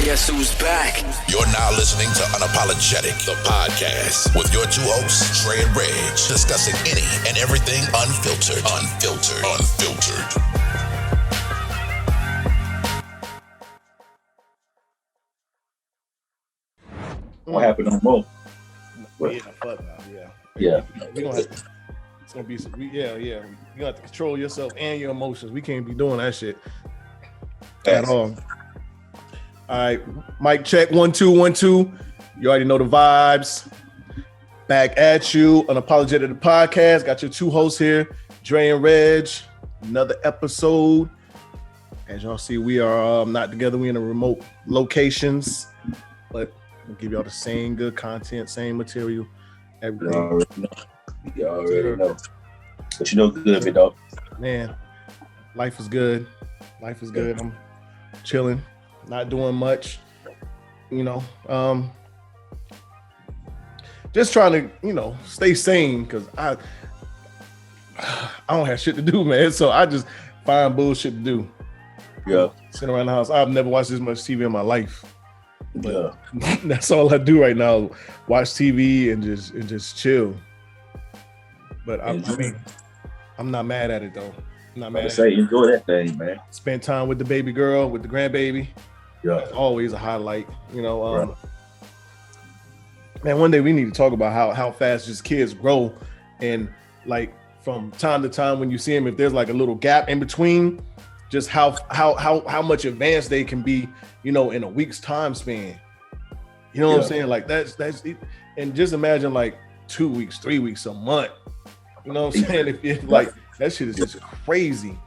Guess who's back? You're now listening to Unapologetic, the podcast, with your two hosts, Trey and Reg, discussing any and everything unfiltered. What happened on both? Yeah, fuck no, Yeah. We gonna have to, it's gonna be some, yeah. You gonna have to control yourself and your emotions. We can't be doing that shit at all. All right, mic check 1 2 1 2. You already know the vibes. Back at you, Unapologetic the podcast. Got your two hosts here, Dre and Reg. Another episode. As y'all see, we are not together. We in a remote locations, but we'll give y'all the same good content, same material, everything. You already know. But you know good, big dog. Man, life is good. Life is good. I'm chilling, not doing much. You know, just trying to, stay sane because I don't have shit to do, man. So I just find bullshit to do. Yeah. Sitting around the house. I've never watched this much TV in my life. But that's all I do right now. Watch TV and just chill. But I mean, I'm not mad at it though. I'm not mad. Enjoy that thing, man. Spend time with the baby girl, with the grandbaby. Yeah, that's always a highlight. Right. Man, one day we need to talk about how fast just kids grow, and like from time to time when you see them, if there's like a little gap in between, just how much advanced they can be, in a week's time span. You know what I'm saying? Like that's it. And just imagine like 2 weeks, 3 weeks, a month. You know what I'm saying? If like that shit is just crazy.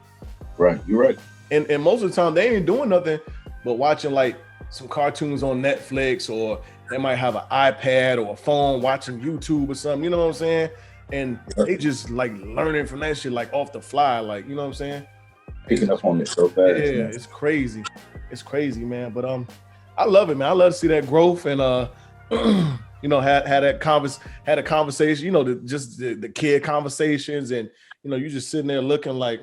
Right, you're right. And most of the time they ain't doing nothing but watching like some cartoons on Netflix, or they might have an iPad or a phone watching YouTube or something. You know what I'm saying? And they just like learning from that shit like off the fly, like, you know what I'm saying? Picking up on it so fast. Yeah, man. It's crazy. It's crazy, man. But I love it, man. I love to see that growth and had a conversation, the kid conversations, and you just sitting there looking like,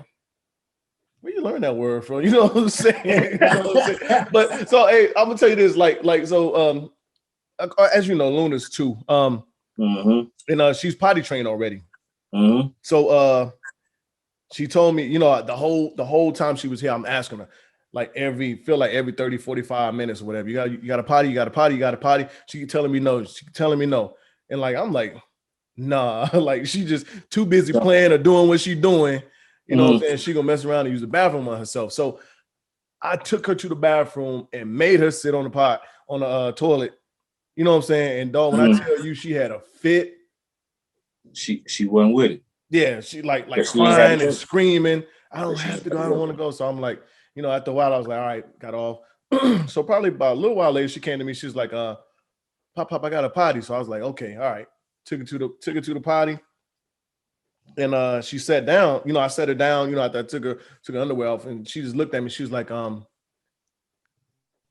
where you learn that word from? You know what I'm saying? But so hey, I'm gonna tell you this, so as you know, Luna's 2. And she's potty trained already. Mm-hmm. So she told me, the whole time she was here, I'm asking her, like every 30, 45 minutes or whatever. You got a potty. She keep telling me no. And like, I'm like, nah, like she just too busy playing or doing what she doing. You know what I'm saying? She gonna mess around and use the bathroom on herself. So I took her to the bathroom and made her sit on the toilet. You know what I'm saying? And dog, when I tell you she had a fit. She wasn't with it. Yeah, she like crying and screaming. I don't have to go. I don't want to go. So I'm like, after a while, I was like, all right, got off. So probably about a little while later, she came to me. She was like, Pop, I got a potty. So I was like, okay, all right. Took her to the potty. And she sat down. I sat her down. After I took her underwear off, and she just looked at me. She was like, can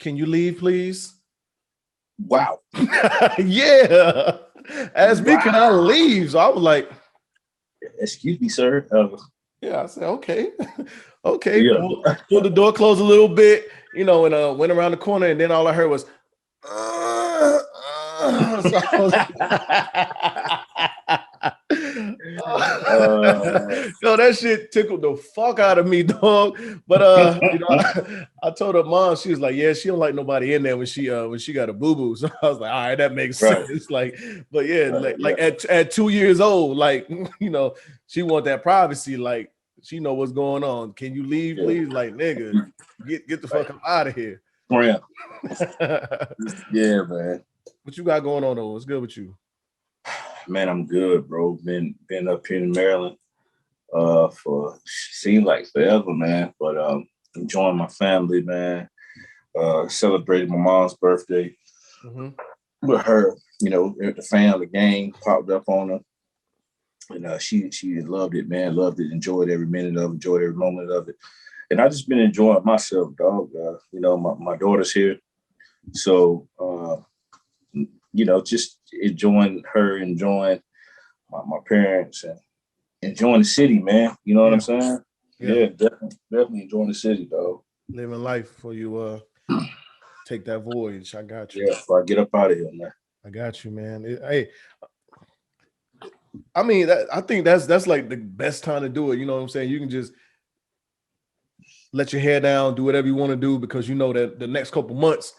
you leave, please? Wow. Yeah. Asked me, can I leave? So I was like, excuse me, sir. Yeah, I said, okay. Okay. Yeah. Pulled the door closed a little bit, and went around the corner, and then all I heard was, so I was no, that shit tickled the fuck out of me, dog. But I told her mom, she was like, yeah, she don't like nobody in there when she got a boo-boo. So I was like, all right, that makes sense. Like, but like at 2 years old, like, she want that privacy, like she know what's going on. Can you leave, please? Like, nigga, get the fuck out of here. Yeah, man. What you got going on though? What's good with you? Man, I'm good, bro. Been up here in Maryland for seemed like forever, man. But enjoying my family, man. Celebrated my mom's birthday with her. The family gang popped up on her. And she loved it, man. Loved it, enjoyed every minute of it, enjoyed every moment of it. And I just been enjoying myself, dog. My daughter's here. So just enjoying her, enjoying my parents, and enjoying the city, man. You know what I'm saying? Yeah, definitely enjoying the city, dog. Living life for you. take that voyage. I got you. Yeah, before I get up out of here, man. I got you, man. Hey, I mean, I think that's like the best time to do it. You know what I'm saying? You can just let your hair down, do whatever you want to do, because you know that the next couple months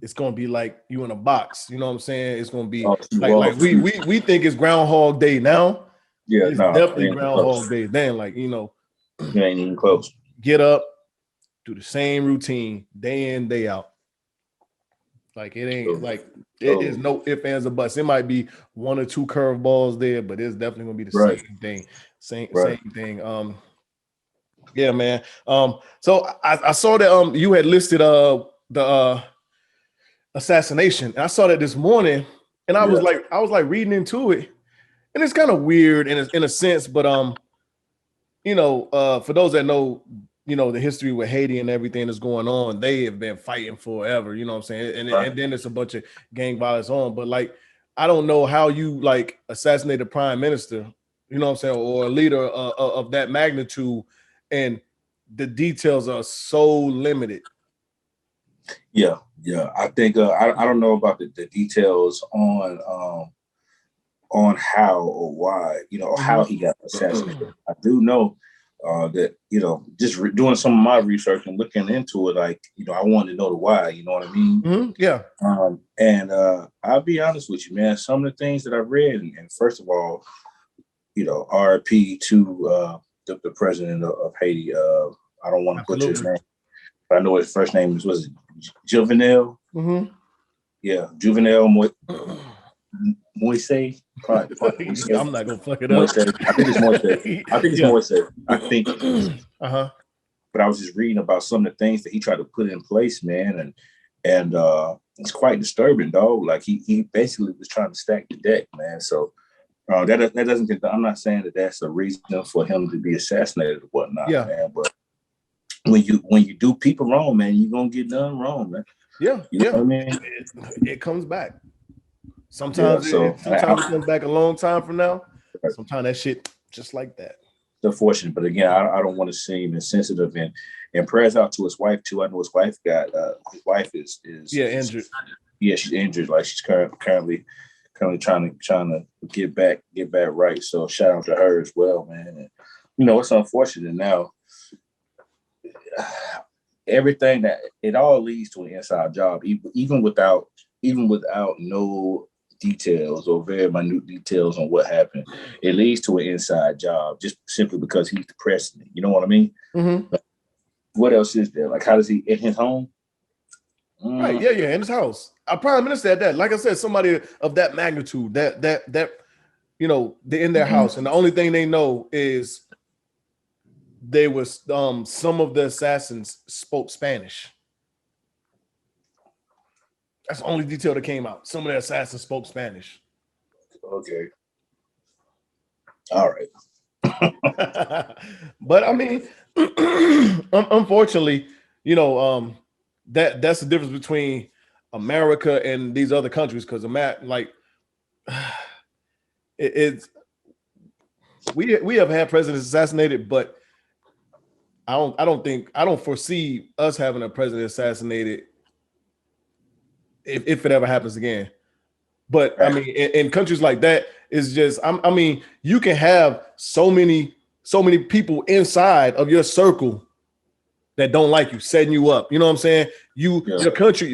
it's gonna be like you in a box. You know what I'm saying? It's gonna be like we think it's Groundhog Day now. Yeah, it's no, definitely Groundhog Day. Then, like, you know, you ain't even close. Get up, do the same routine day in, day out. Like, it ain't like it is no ifs, ands, or buts. It might be one or two curveballs there, but it's definitely gonna be the same thing. Same thing. Yeah, man. So I saw that you had listed the assassination. And I saw that this morning, and I was like reading into it, and it's kind of weird in a sense, but you know, for those that know, you know, the history with Haiti and everything that's going on, they have been fighting forever, you know what I'm saying? And then there's a bunch of gang violence on, but like, I don't know how you like assassinate a prime minister, you know what I'm saying, or a leader of that magnitude, and the details are so limited. Yeah. I think I don't know about the details on how or why, you know, how he got assassinated. I do know that, you know, just doing some of my research and looking into it, like, you know, I wanted to know the why, you know what I mean? Yeah. And I'll be honest with you, man, some of the things that I read, and first of all, you know, RIP to the president of Haiti. I don't want to butcher his name, but I know his first name was Jovenel. Yeah, Jovenel Moise. I'm not gonna fuck it up. Moise. I think it's Moise. I think it is. But I was just reading about some of the things that he tried to put in place, man, and it's quite disturbing, dog. Like he basically was trying to stack the deck, man. So that doesn't. I'm not saying that that's a reason for him to be assassinated or whatnot, man. But when you do people wrong, man, you're gonna get done wrong, man. You know what I mean? It comes back. Sometimes it comes back a long time from now. Sometimes that shit just like that. It's unfortunate, but again, I don't want to seem insensitive, and prayers out to his wife too. I know his wife is injured. Yeah, she's injured. Like, she's currently trying to get back right. So shout out to her as well, man. And, you know, it's unfortunate now. Everything that it all leads to an inside job, even without no details or very minute details on what happened. It leads to an inside job just simply because he's the president. You know what I mean? Like, what else is there? Like, how does he in his home? Right? Yeah, in his house. Our prime minister at that. Like I said, somebody of that magnitude, that you know, they're in their house, and the only thing they know is they was some of the assassins spoke Spanish. That's the only detail that came out. Some of the assassins spoke Spanish. Okay. All right. But I mean, unfortunately, you know, that's the difference between America and these other countries, because like we have had presidents assassinated, but I don't foresee us having a president assassinated if it ever happens again. But I mean, in countries like that, it's just I mean, you can have so many people inside of your circle that don't like you, setting you up. You know what I'm saying? Your country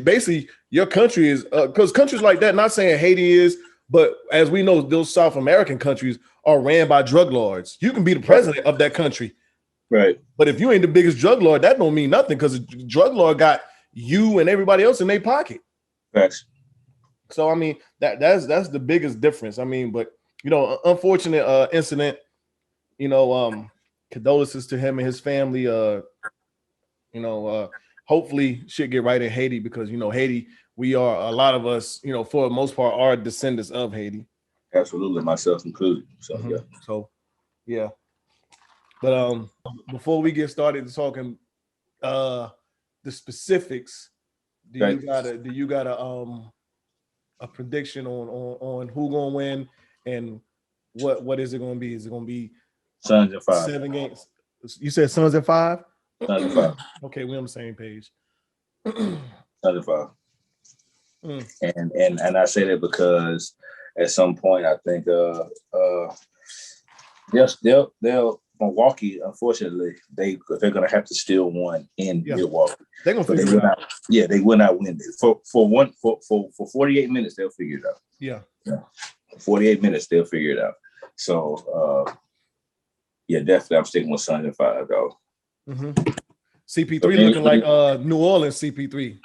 is because countries like that, not saying Haiti is, but as we know, those South American countries are ran by drug lords. You can be the president of that country, right? But if you ain't the biggest drug lord, that don't mean nothing, because the drug lord got you and everybody else in their pocket. Facts. So I mean, that's the biggest difference. I mean, but you know, unfortunate incident. You know, condolences to him and his family. You know, hopefully shit get right in Haiti, because you know, Haiti, we are, a lot of us, you know, for the most part, are descendants of Haiti. Absolutely, myself included. So yeah. So yeah. But before we get started talking the specifics, do you got a prediction on who gonna win, and what is it gonna be? Is it gonna be Suns at 5? 7 games? You said Suns at 5? Suns at 5. Okay, we're on the same page. 75. Mm. And I say that because at some point I think they'll Milwaukee, unfortunately, they're gonna have to steal one in Milwaukee. They're gonna figure it out. They will not win it. For 48 minutes, they'll figure it out. Yeah. 48 minutes, they'll figure it out. So definitely I'm sticking with 75 though. Mm-hmm. CP3 looking like New Orleans CP3.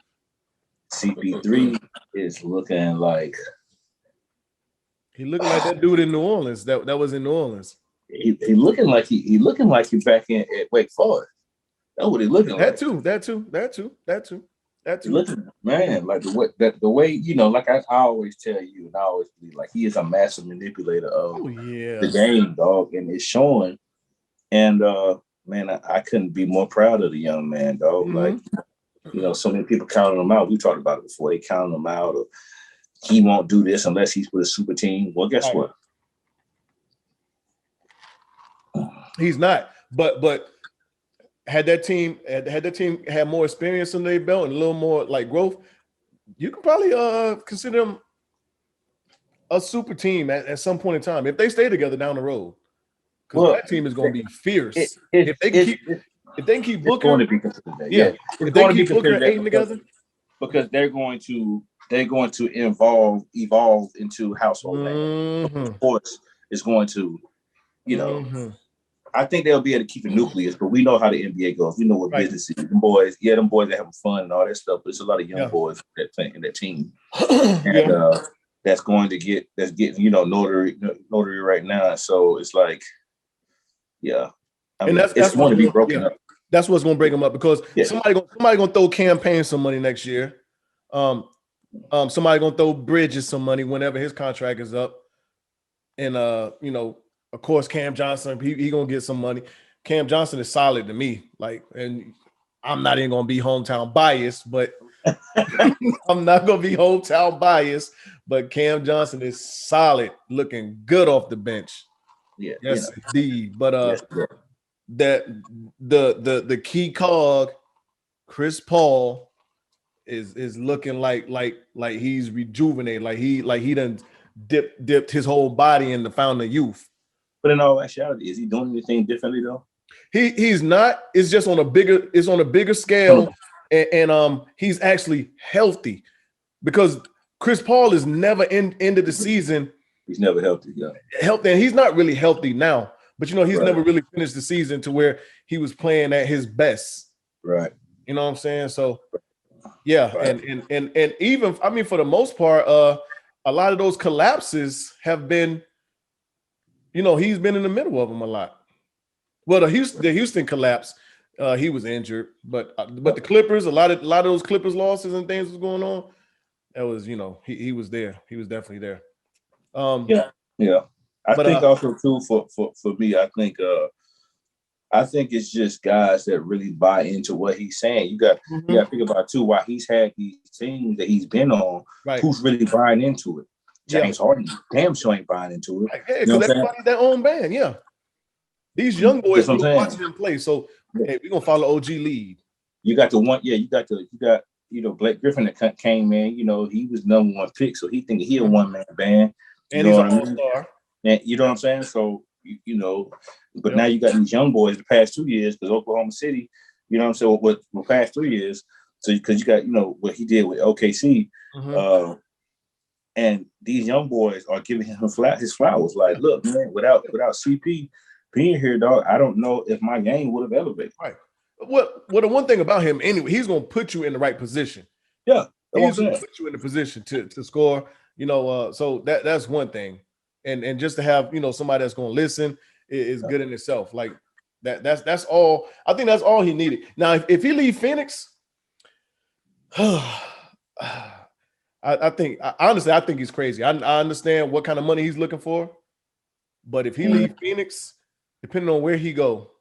CP3 is looking like he looking like that dude in New Orleans that was in New Orleans. He looking like he back in at Wake Forest. That's what he looking like. That too. Looking, man, like the way you know, like I always tell you, and I always believe, like he is a massive manipulator of the game, dog, and it's showing. And man, I couldn't be more proud of the young man, dog. Mm-hmm. Like, you know, so many people counting him out. We talked about it before. They counting him out, or he won't do this unless he's with a super team. Well, guess what? He's not. But had that team had more experience in their belt and a little more like growth, you can probably consider them a super team at some point in time if they stay together down the road. Because that team is going to be fierce. If they can keep Booker, if they can keep Booker and Ayton together, because they're going to evolve into household names. Of course, it's going to, you know. I think they'll be able to keep the nucleus, but we know how the NBA goes. We know what business is. Them boys are having fun and all that stuff. But it's a lot of young boys in that team, and that's getting you know notary right now. So it's like, it's going to be broken up. That's what's going to break them up because somebody gonna throw campaign some money next year. Somebody gonna throw Bridges some money whenever his contract is up, and you know. Of course, Cam Johnson, he gonna get some money. Cam Johnson is solid to me. Like, and I'm not even gonna be hometown biased, but I'm not gonna be hometown biased. But Cam Johnson is solid, looking good off the bench. Yes, indeed. But that the key cog, Chris Paul, is looking like he's rejuvenated, like he done dipped his whole body in the fountain of youth. But in all actuality, is he doing anything differently though? He's not. It's just on a bigger scale, and he's actually healthy because Chris Paul is never ended the season. He's never healthy. Healthy, and he's not really healthy now. But you know, he's never really finished the season to where he was playing at his best. Right. You know what I'm saying? So and even I mean for the most part, a lot of those collapses have been. You know, he's been in the middle of them a lot. Well, the Houston collapse, he was injured, but the Clippers, a lot of those Clippers losses and things was going on. That was, you know, he was there. He was definitely there. I think also too for me, I think it's just guys that really buy into what he's saying. You got to think about too why he's had these teams that he's been on. Right. Who's really buying into it? James Harden, damn sure ain't buying into it. Hey, because everybody's their own band, These young boys are watching him play, so hey, we're gonna follow OG lead. You got you got Blake Griffin that came in. You know, he was #1 pick, so he thinking he a one-man band. And he's an all-star. And you know what I'm saying? So you know, but now you got these young boys the past 2 years because Oklahoma City, you know what I'm saying? What the past 3 years, so because you got what he did with OKC. And these young boys are giving him his flowers. Like, look, man, without CP being here, dog, I don't know if my game would have elevated. Right. Well, the one thing about him, anyway, he's gonna put you in the right position. Yeah, he's gonna put you in the position to score. You know, so that's one thing, and just to have somebody that's gonna listen is good in itself. Like that's all. I think that's all he needed. Now, if he leave Phoenix, I think honestly, I think he's crazy. I understand what kind of money he's looking for, but if he leave Phoenix, depending on where he go,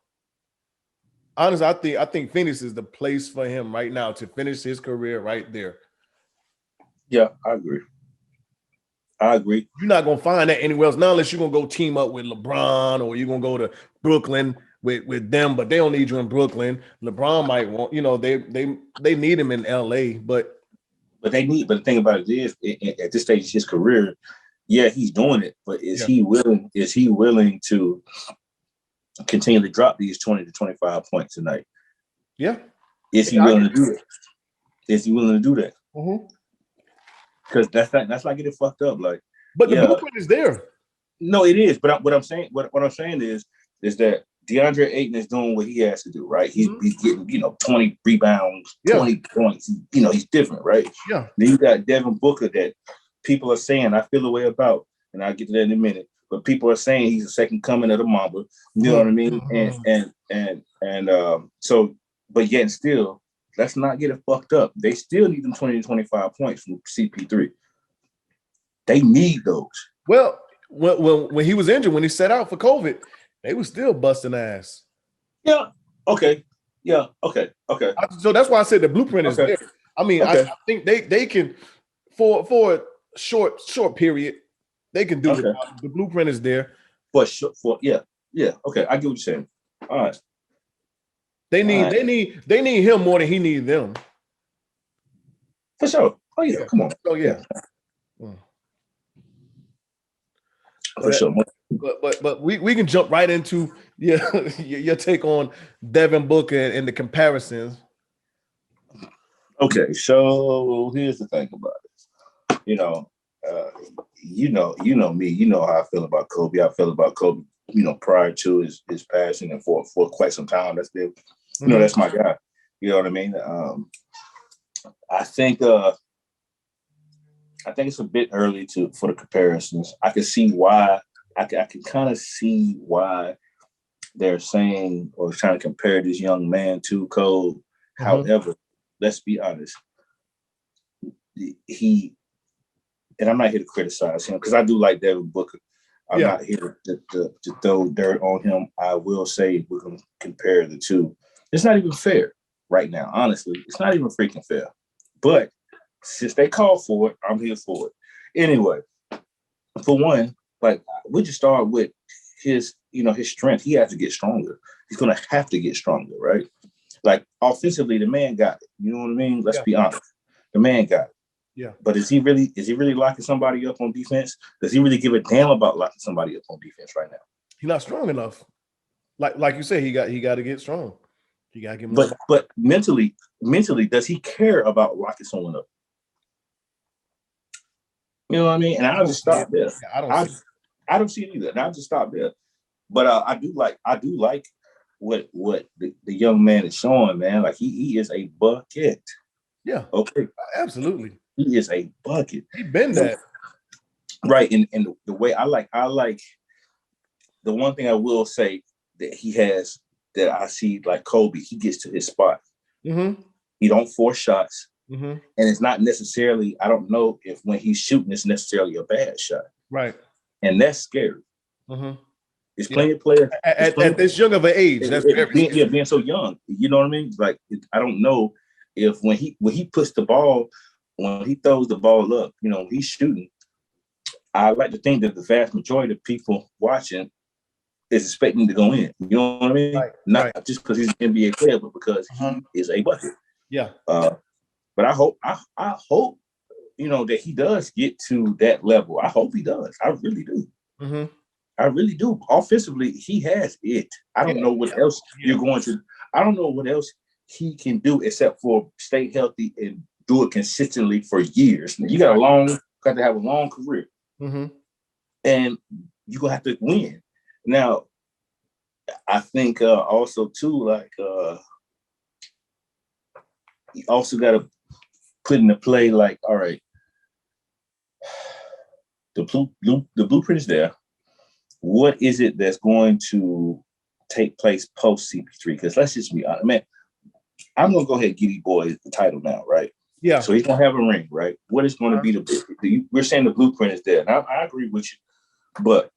honestly, I think Phoenix is the place for him right now to finish his career right there. Yeah, I agree. You're not gonna find that anywhere else, not unless you're gonna go team up with LeBron or you're gonna go to Brooklyn, with them, but they don't need you in Brooklyn. LeBron might want, they need him in LA, but the thing about it is, at this stage of his career, yeah, he's doing it, but is he willing to continue to drop these 20 to 25 points a night? Yeah. Is he willing to do it? Is he willing to do that? Because that's not getting fucked up. Like, but the blueprint is there. No, it is. But what I'm saying is that DeAndre Ayton is doing what he has to do, right? He's getting 20 rebounds, 20 points. He's different, right? Yeah. Then you got Devin Booker that people are saying I feel a way about, and I'll get to that in a minute. But people are saying he's the second coming of the Mamba. You know what I mean? So, but yet still, let's not get it fucked up. They still need them 20 to 25 points from CP3. They need those. Well, when he was injured, when he set out for COVID, they were still busting ass. Yeah. Okay. Yeah. Okay. So that's why I said the blueprint is there. I mean, I think they can for a short period, they can do it. The blueprint is there. Yeah. Okay, I get what you're saying. All right. They need him more than he needs them. For sure. Oh yeah. Come on. Oh yeah. For sure. But we can jump right into your take on Devin Booker and the comparisons. Okay, so here's the thing about it. You know me. You know how I feel about Kobe. I felt about Kobe, prior to his passing and for quite some time. That's been, that's my guy. You know what I mean? I think it's a bit early for the comparisons. I can see why. I can kind of see why they're saying or trying to compare this young man to Kobe. However, let's be honest. And I'm not here to criticize him because I do like Devin Booker. I'm not here to throw dirt on him. I will say we're going to compare the two. It's not even fair right now. Honestly, it's not even freaking fair. But since they called for it, I'm here for it. Anyway, for one, like we just start with his strength. He has to get stronger. He's going to have to get stronger, right? Like offensively, the man got it. You know what I mean? Let's be honest. The man got it. Yeah. But is he really locking somebody up on defense? Does he really give a damn about locking somebody up on defense right now? He's not strong enough. Like you said, he got to get strong. You got to get more. But mentally, does he care about locking someone up? You know what I mean? And I'll just stop there. I don't see it either. And I'll just stop there. But I do like what the young man is showing, man. Like he is a bucket. Yeah. Okay. Absolutely. He is a bucket. He been that. Right. And the way I like the one thing I will say that he has that I see like Kobe, he gets to his spot. Mm-hmm. He don't force shots. Mm-hmm. And it's not necessarily, I don't know if when he's shooting, it's necessarily a bad shot. Right. And that's scary. Mm-hmm. There's plenty of players. At this young of an age. That's being so young. You know what I mean? Like, I don't know if when he puts the ball, when he throws the ball up, he's shooting. I like to think that the vast majority of people watching is expecting to go in. You know what I mean? Right. Not just because he's an NBA player, but because he is a bucket. Yeah. But I hope that he does get to that level. I hope he does. I really do. Mm-hmm. I really do. Offensively, he has it. I don't know what else you're going to. I don't know what else he can do except for stay healthy and do it consistently for years. You got to have a long career, and you're gonna have to win. Now, I think also too, like you also got to put into play, like, all right, the blueprint is there. What is it that's going to take place post CP3? Because let's just be honest, man. I'm gonna go ahead and give you boys the title now, right? Yeah. So he's gonna have a ring, right? What is going to be we're saying the blueprint is there, and I agree with you. But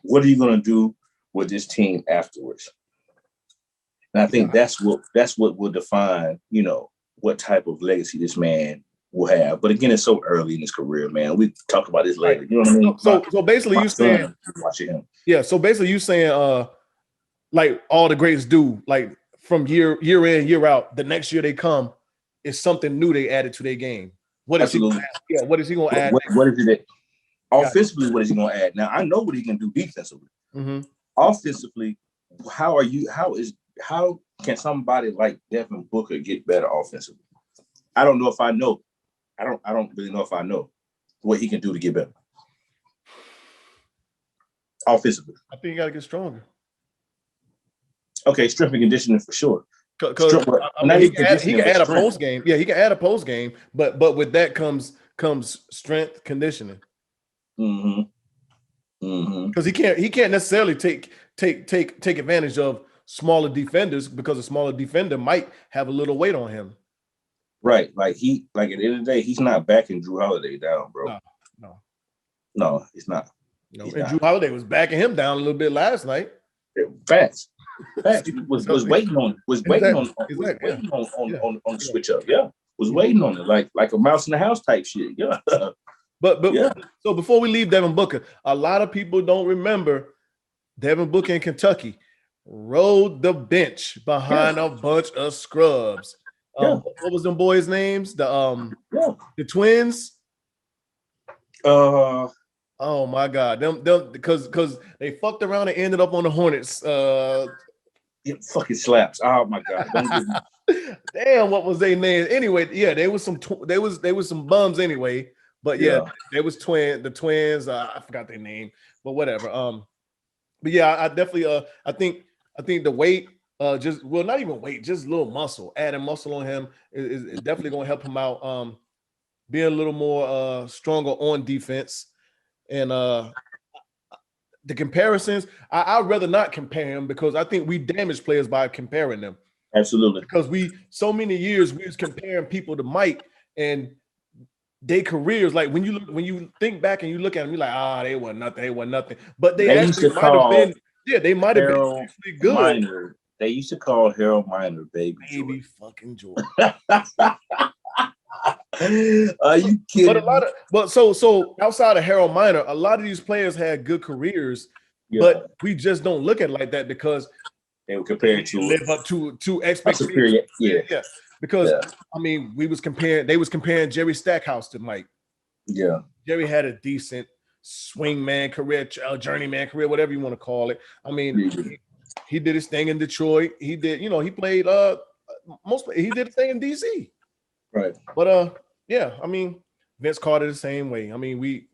what are you gonna do with this team afterwards? And I think that's what will define, what type of legacy this man will have. But again, it's so early in his career, man. We talk about this later. You know what I mean? So basically, you saying watching him. Yeah. So basically, you saying like all the greats do, like from year in, year out. The next year they come, it's something new they added to their game. What is Absolutely. he? Yeah, what is he going to add? What is it? Offensively, what is he going to add? Now I know what he can do defensively. Mm-hmm. Offensively, how can somebody like Devin Booker get better offensively? I don't know if I know. I don't really know if I know what he can do to get better offensively. I think you got to get stronger. Okay, strength and conditioning for sure. Because he can add a post game. Yeah, he can add a post game, but with that comes strength conditioning. Mm-hmm. Mm-hmm. Because he can't necessarily take advantage of smaller defenders, because a smaller defender might have a little weight on him. Right. Like at the end of the day, he's not backing Drew Holiday down, bro. No, he's not. No, and Drew Holiday was backing him down a little bit last night. Facts. Was waiting on the switch up. Yeah. Was waiting on it like a mouse in the house type shit. Yeah. But yeah. So before we leave Devin Booker, a lot of people don't remember Devin Booker in Kentucky rode the bench behind a bunch of scrubs. What was them boys' names? The twins. Oh my God, them because they fucked around and ended up on the Hornets. It fucking slaps. Oh my God. Damn, what was their name? Anyway, yeah, they was some bums anyway. But they was the twins. I forgot their name, but whatever. But yeah, I definitely I think the weight, just not even weight, just a little muscle, adding muscle on him is definitely gonna help him out. Being a little more stronger on defense. And the comparisons, I'd rather not compare him, because I think we damage players by comparing them. Absolutely. Because so many years we was comparing people to Mike and their careers. Like when you think back and you look at them, you're like, they were nothing. But they actually might have been. Yeah, they might have been actually good. Minor. They used to call Harold Miner baby fucking Jordan. Are you kidding? So outside of Harold Miner, a lot of these players had good careers, but we just don't look at it like that because they were compared to live up to expectations. Yeah. Because I mean, they was comparing Jerry Stackhouse to Mike. Yeah, Jerry had a decent swingman career, journeyman career, whatever you want to call it. I mean, he did his thing in Detroit. He did, he played he did his thing in DC. Right. But I mean, Vince Carter the same way. I mean,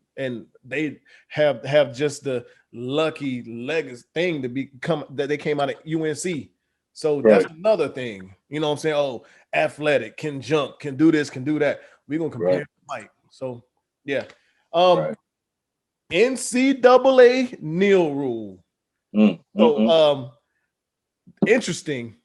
they have just the lucky legacy thing to become that they came out of UNC. So that's another thing. You know what I'm saying? Oh, athletic, can jump, can do this, can do that. We're gonna compare to Mike. So yeah. NCAA kneel rule. So interesting,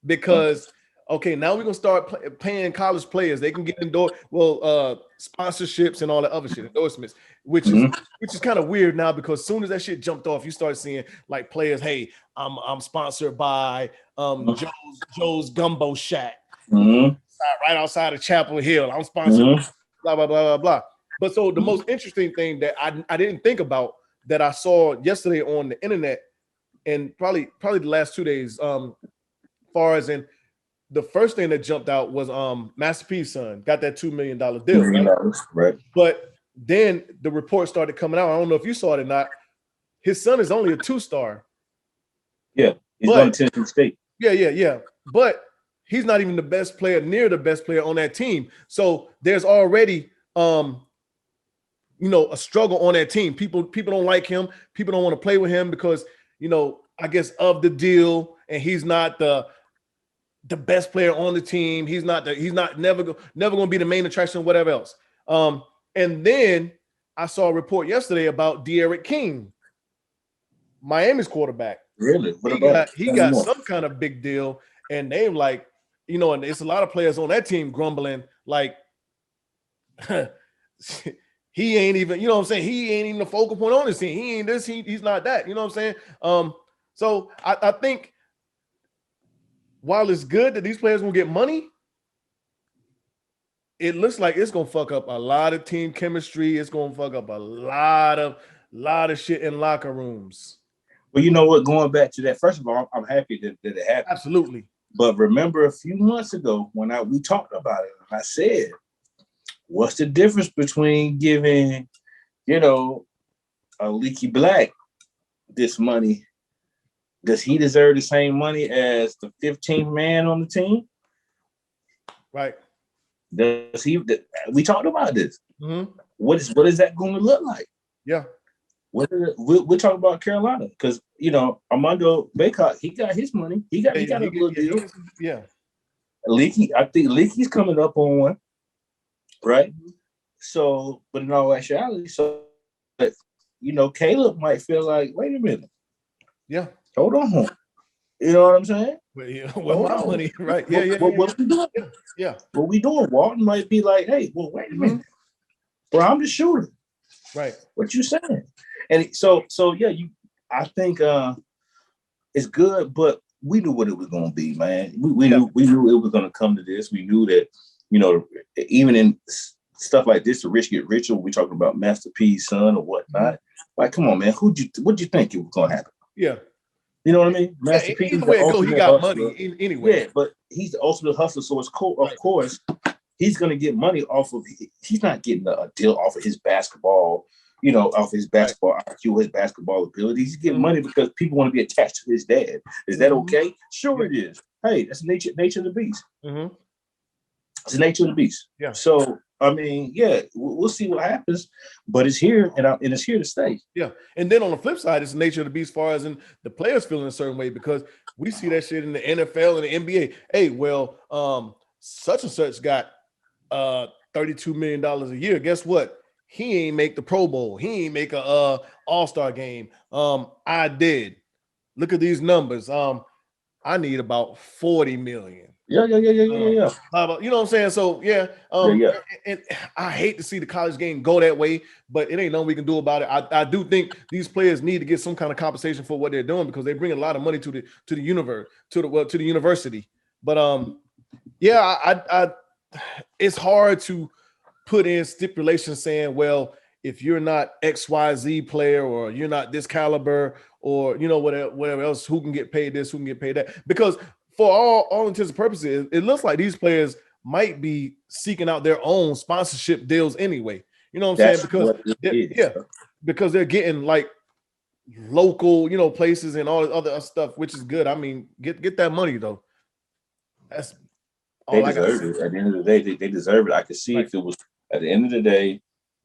because now we're gonna start paying college players. They can get sponsorships and all that other shit, endorsements, which is kind of weird now, because as soon as that shit jumped off, you start seeing like players, hey, I'm sponsored by Joe's Gumbo Shack, right outside of Chapel Hill. I'm sponsored, blah blah blah blah blah. But so the most interesting thing that I didn't think about, that I saw yesterday on the internet, and probably the last 2 days, far as in. The first thing that jumped out was Master P's son got that $2 million deal, right? But then the report started coming out. I don't know if you saw it or not. His son is only a 2-star. Yeah, he's going to Tennessee State. Yeah. But he's not even near the best player on that team. So there's already a struggle on that team. People don't like him. People don't want to play with him because I guess of the deal, and he's not the best player on the team. He's never going to be the main attraction, whatever else. And then I saw a report yesterday about Yeeerrrrrrr King, Miami's quarterback. Really? He got some kind of big deal, and they like, and it's a lot of players on that team grumbling like he ain't even, you know what I'm saying? He ain't even the focal point on this team. He ain't this, he's not that, you know what I'm saying? So I think while it's good that these players will get money, it looks like it's gonna fuck up a lot of team chemistry. It's gonna fuck up a lot of shit in locker rooms. But you know what? Going back to that, first of all, I'm happy that it happened. Absolutely. But remember a few months ago when we talked about it, and I said, what's the difference between giving, a Leaky Black this money? Does he deserve the same money as the 15th man on the team? Right. Does he? We talked about this. Mm-hmm. What is that going to look like? Yeah. We're talking about Carolina because Armando Boycott, he got his money. He got a little deal. Yeah. Leaky, I think Leaky's coming up on one, right? So, but in all actuality, Caleb might feel like, wait a minute. Yeah. Hold on. You know what I'm saying? Well, my money, right? Yeah. What we doing? Yeah. What we doing? Walton might be like, hey, well, wait a minute. Bro, I'm the shooter. Right. What you saying? And so yeah, I think it's good, but we knew what it was gonna be, man. We knew it was gonna come to this. We knew that, even in stuff like this, the rich get richer. We talking about Master P's son or whatnot. Like, come on, man. What'd you think it was gonna happen? Yeah. You know what I mean? Master P. Either way it go, he got money anyway. Yeah, but he's the ultimate hustler, so of course he's gonna get money off of. He's not getting a deal off of his basketball. Off his basketball IQ, his basketball ability. He's getting money because people want to be attached to his dad. Is that okay? Sure, it is. Hey, that's nature of the beast. Mm-hmm. It's the nature of the beast. Yeah. So I mean, yeah, we'll see what happens, but it's here and it's here to stay. Yeah, and then on the flip side, it's the nature of the beast as far as in the players feeling a certain way because we see that shit in the NFL and the NBA. Hey, well, such and such got $32 million a year. Guess what? He ain't make the Pro Bowl. He ain't make a All-Star game. I did. Look at these numbers. I need about 40 million. Yeah. You know what I'm saying? So yeah. And I hate to see the college game go that way, but it ain't nothing we can do about it. I do think these players need to get some kind of compensation for what they're doing because they bring a lot of money to the university. But it's hard to put in stipulations saying, well, if you're not XYZ player or you're not this caliber or whatever else, who can get paid this, who can get paid that? Because for all intents and purposes, it looks like these players might be seeking out their own sponsorship deals anyway. You know what I'm saying? Because they're getting like local, places and all this other stuff, which is good. I mean, get that money though. That's all they deserve it. At the end of the day, they deserve it. I could see if it was at the end of the day,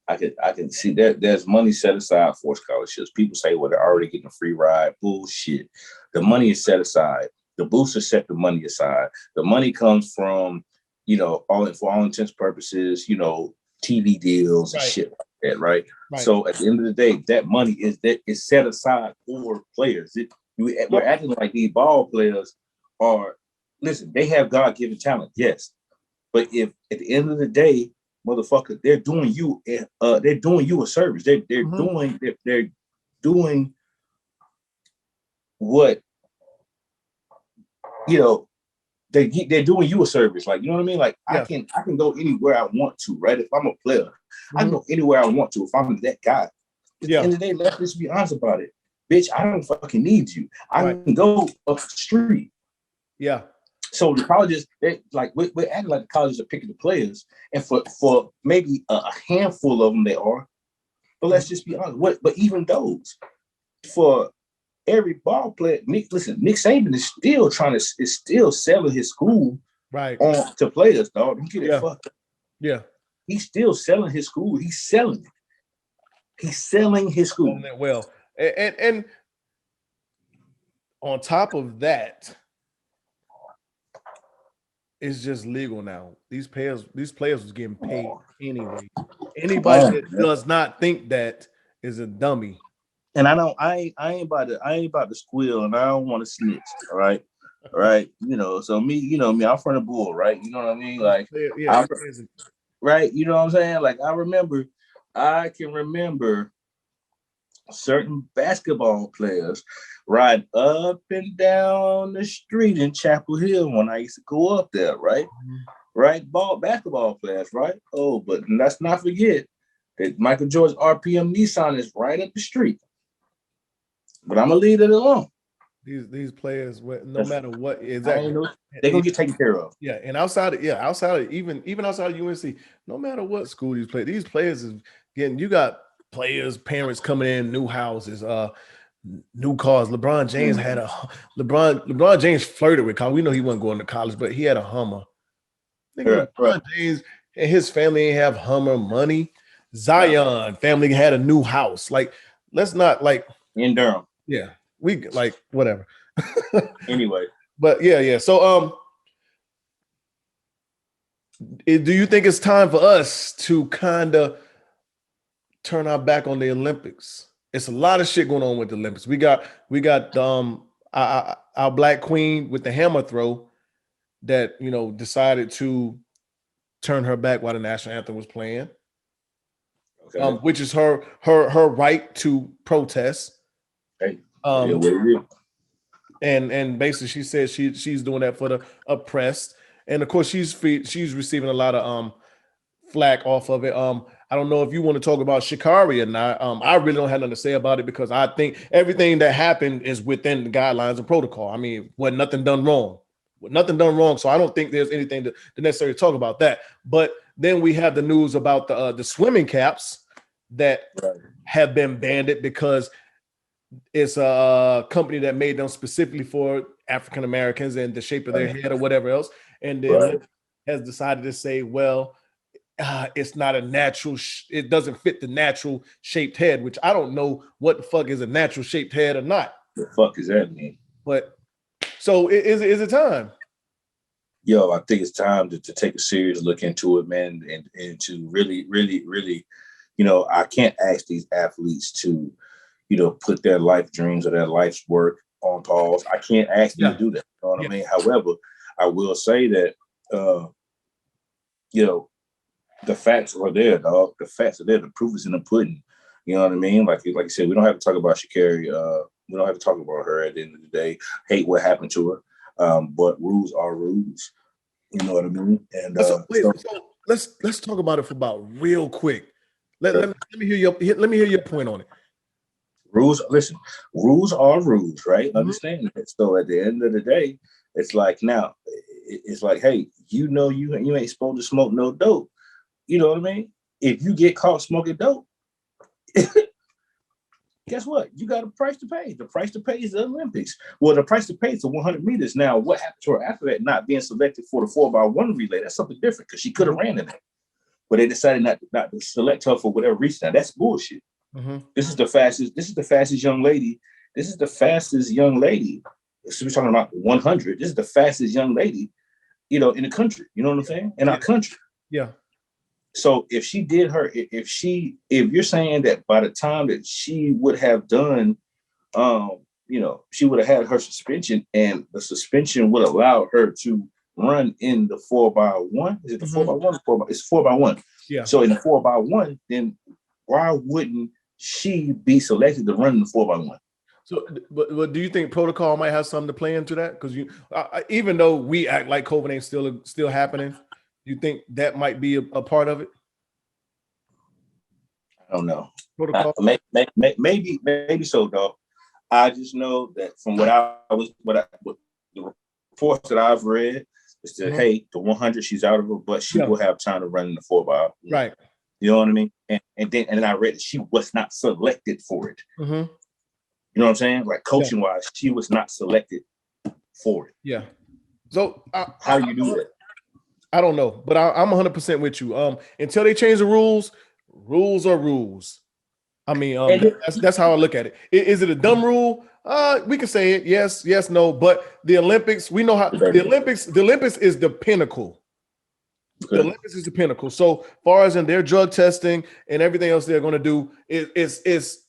I can see that there's money set aside for scholarships. People say, well, they're already getting a free ride. Bullshit. The money is set aside. The boosters set the money aside. The money comes from, for all intents and purposes, TV deals and shit like that, right? So at the end of the day, that money is set aside for players. We're acting like these ball players are, listen, they have God-given talent, yes. But if at the end of the day, motherfucker, they're doing you a service. They're doing what they're doing you a service. Like, you know what I mean? Like I can go anywhere I want to, right? If I'm a player, I can go anywhere I want to if I'm that guy. At the end of the day, let's just be honest about it. Bitch, I don't fucking need you. I can go up the street. Yeah. So the colleges, we're acting like the colleges are picking the players, and for maybe a handful of them they are, but let's just be honest. But even those, for every ball player, Nick Saban is still selling his school on to players, dog. Don't get it fucked up. Yeah, he's still selling his school. He's selling it. He's selling his school. Well, and on top of that. It's just legal now. These players was getting paid anyway. Anybody that does not think that is a dummy. And I ain't about to squeal, and I don't want to snitch. All right. So me, I'm from the bull, right? You know what I mean? Like, right? You know what I'm saying? Like, I can remember certain basketball players ride up and down the street in Chapel Hill when I used to go up there, right? Right, basketball players, right? Oh, but let's not forget that Michael Jordan's RPM Nissan is right up the street. But I'm gonna leave it alone. These players, no matter what, exactly, they're gonna get taken care of. Yeah, and outside of even outside of UNC, no matter what school these players is getting. You got players, parents coming in, new houses, new cars. LeBron James had a LeBron James flirted with college. We know he wasn't going to college, but he had a Hummer. Nigga, LeBron James and his family ain't have Hummer money. Zion family had a new house. Like, let's not like in Durham. Yeah, we like whatever. Anyway, but yeah. So do you think it's time for us to kind of turn our back on the Olympics? It's a lot of shit going on with the Olympics. We got our black queen with the hammer throw that decided to turn her back while the national anthem was playing, which is her right to protest. Hey, and basically she said she's doing that for the oppressed, and of course she's receiving a lot of flack off of it. I don't know if you want to talk about Shikari or not. I really don't have nothing to say about it because I think everything that happened is within the guidelines and protocol. I mean, nothing done wrong. So I don't think there's anything to necessarily talk about that. But then we have the news about the swimming caps that have been banned because it's a company that made them specifically for African Americans and the shape of their head or whatever else, and then has decided to say, well, it's not a natural. It doesn't fit the natural shaped head, which I don't know what the fuck is a natural shaped head or not. The fuck is that mean? But so is it time? Yo, I think it's time to take a serious look into it, man, and to really, really, really, I can't ask these athletes to, put their life dreams or their life's work on pause. I can't ask them to do that. You know what I mean? However, I will say that, the facts are there, dog. The facts are there. The proof is in the pudding. You know what I mean? Like I said, we don't have to talk about Sha'Carri. We don't have to talk about her at the end of the day. Hate what happened to her. But rules are rules. You know what I mean? And so let's talk about it for about real quick. Let me hear your point on it. Rules are rules, right? Mm-hmm. Understand that. So at the end of the day, it's like now, it's like, hey, you ain't supposed to smoke no dope. You know what I mean? If you get caught smoking dope, guess what? You got a price to pay. The price to pay is the Olympics. Well, the price to pay is the 100 meters. Now, what happened to her after that, not being selected for the 4x1 relay? That's something different because she could have ran in that. But they decided not to select her for whatever reason. Now, that's bullshit. Mm-hmm. This is the fastest young lady. So we're talking about 100. This is the fastest young lady, in the country. You know what I'm saying? In our country. Yeah. So if you're saying that by the time that she would have done, she would have had her suspension, and the suspension would allow her to run in the 4x1. Is it the 4x1? It's 4x1. Yeah. So in the 4x1, then why wouldn't she be selected to run in the 4x1? So, but do you think protocol might have something to play into that? Because even though we act like COVID ain't still happening, you think that might be a part of it? I don't know. Protocol? Maybe so, dog. I just know that from what the reports that I've read is that hey, the 100 she's out of it, but she will have time to run in the 4x1. Right. You know what I mean? And then I read that she was not selected for it. Mm-hmm. You know what I'm saying? Like coaching wise, she was not selected for it. Yeah. So how do you do that? I don't know, but I'm 100% with you. Until they change the rules are rules. I mean, that's how I look at it. Is it a dumb rule? We can say it. Yes, no. But the Olympics, we know how the Olympics is the pinnacle. Okay. The Olympics is the pinnacle. So far as in their drug testing and everything else they're going to do is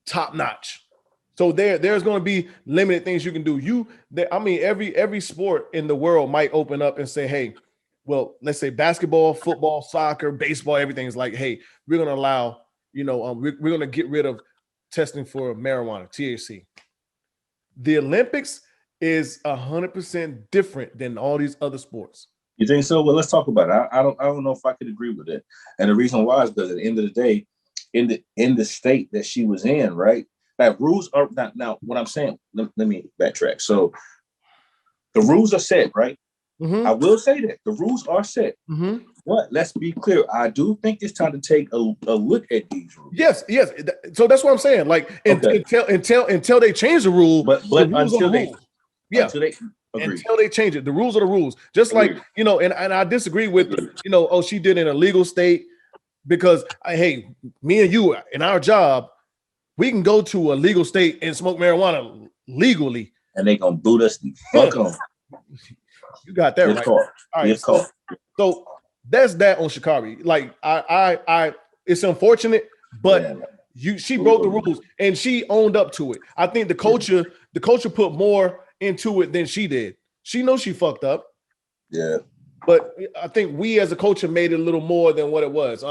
top notch. So there's going to be limited things you can do. Every sport in the world might open up and say, hey, well, let's say basketball, football, soccer, baseball, everything is like, hey, we're going to allow, we're going to get rid of testing for marijuana, THC. The Olympics is 100% different than all these other sports. You think so? Well, let's talk about it. I don't know if I could agree with it. And the reason why is because at the end of the day, in the state that she was in, right, Like rules are not now. What I'm saying, let me backtrack. So the rules are set, right? I will say that the rules are set. But let's be clear. I do think it's time to take a look at these rules. Yes. So that's what I'm saying. Like until they change the rule, but the rules until are the rules. Yeah. Until they change it, the rules are the rules. Just like, you know, and I disagree with, you know, oh, she did in a legal state because hey, me and you in our job, we can go to a legal state and smoke marijuana legally. And they gonna boot us the fuck on. You got that right. All right. So that's that on Sha'Carri. Like I it's unfortunate, but she broke the rules and she owned up to it. I think the culture put more into it than she did. She knows she fucked up. Yeah. But I think we as a culture made it a little more than what it was.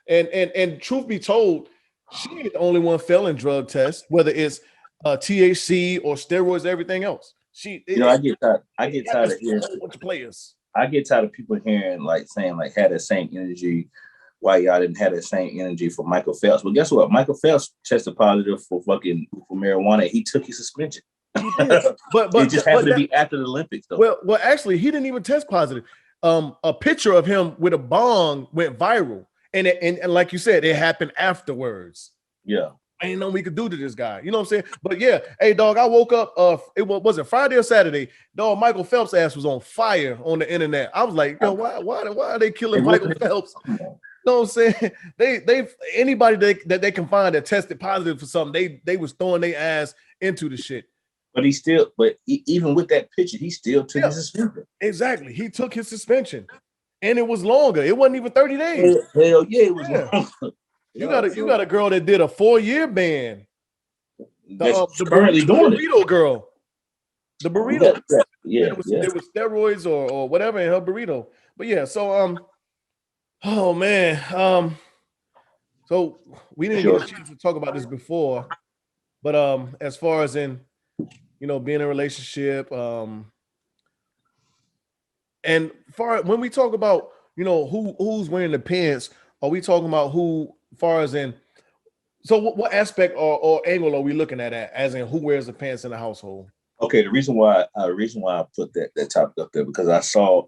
And truth be told, she ain't the only one failing drug tests, whether it's THC or steroids, everything else. I get tired of hearing a bunch of players. I get tired of people hearing like saying like had that same energy. Why y'all didn't have that same energy for Michael Phelps? But guess what? Michael Phelps tested positive for marijuana. He took his suspension. He did. But it just happened to be after the Olympics, though. Well, actually, he didn't even test positive. A picture of him with a bong went viral, and like you said, it happened afterwards. Yeah. I didn't know we could do to this guy. You know what I'm saying? But yeah, hey dog, I woke up. Was it Friday or Saturday? Dog, Michael Phelps' ass was on fire on the internet. I was like, yo, why are they killing Michael Phelps? You know what I'm saying? They anybody that they can find that tested positive for something, they was throwing their ass into the shit. But even with that picture, he still took his suspension. Exactly, he took his suspension, and it was longer. It wasn't even 30 days. Hell yeah, it was longer. You got a girl that did a 4-year ban. The currently doing burrito it. Girl. The burrito. Yeah. There was steroids or whatever in her burrito. But yeah, so oh man. So we didn't get a chance to talk about this before, but as far as in, you know, being in a relationship, and when we talk about, you know, who's wearing the pants, are we talking about who? Far as in, so what aspect or angle are we looking at as in who wears the pants in the household? Okay, the reason why I put that topic up there because I saw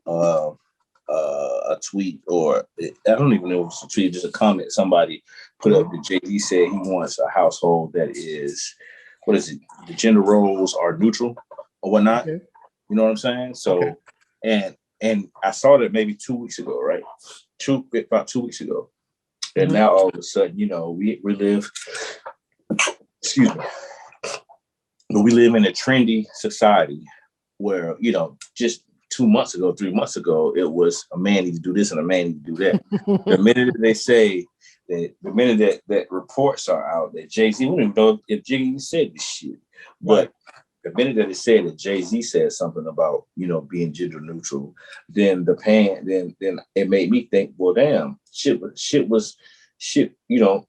a tweet, or I don't even know if it's a tweet, just a comment somebody put up that Jay-Z said he wants a household that is, what is it? The gender roles are neutral or whatnot. Okay. You know what I'm saying? So, and I saw that maybe 2 weeks ago, right? About 2 weeks ago. And now all of a sudden, you know, we live, excuse me, but we live in a trendy society where, you know, just 2 months ago, 3 months ago, it was a man needs to do this and a man needs to do that. The minute that they say that, the minute that reports are out that Jay-Z, we don't even know if Jay-Z said this shit, but the minute that it said that Jay-Z said something about, you know, being gender neutral, then then it made me think, well, damn, shit, you know,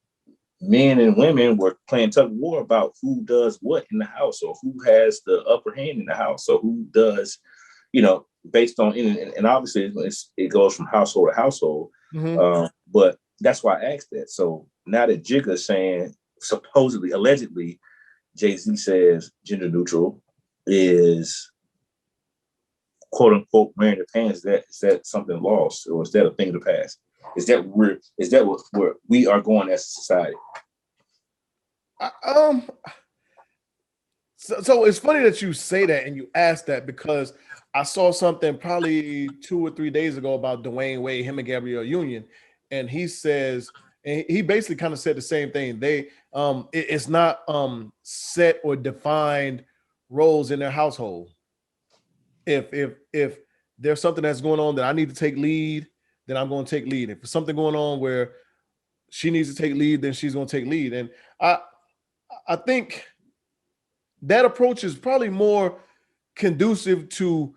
men and women were playing tug of war about who does what in the house, or who has the upper hand in the house, or who does, you know, based on, and obviously it goes from household to household. But that's why I asked that. So now that Jigga's saying, supposedly, allegedly, Jay-Z says gender neutral is quote unquote wearing the pants, is that something lost, or is that a thing of the past? Is that where we are going as a society? So it's funny that you say that and you ask that, because I saw something probably 2 or 3 days ago about Dwayne Wade, him and Gabrielle Union, and he says, and he basically kind of said the same thing. It's not set or defined roles in their household. If there's something that's going on that I need to take lead, then I'm going to take lead. If there's something going on where she needs to take lead, then she's going to take lead. And I think that approach is probably more conducive to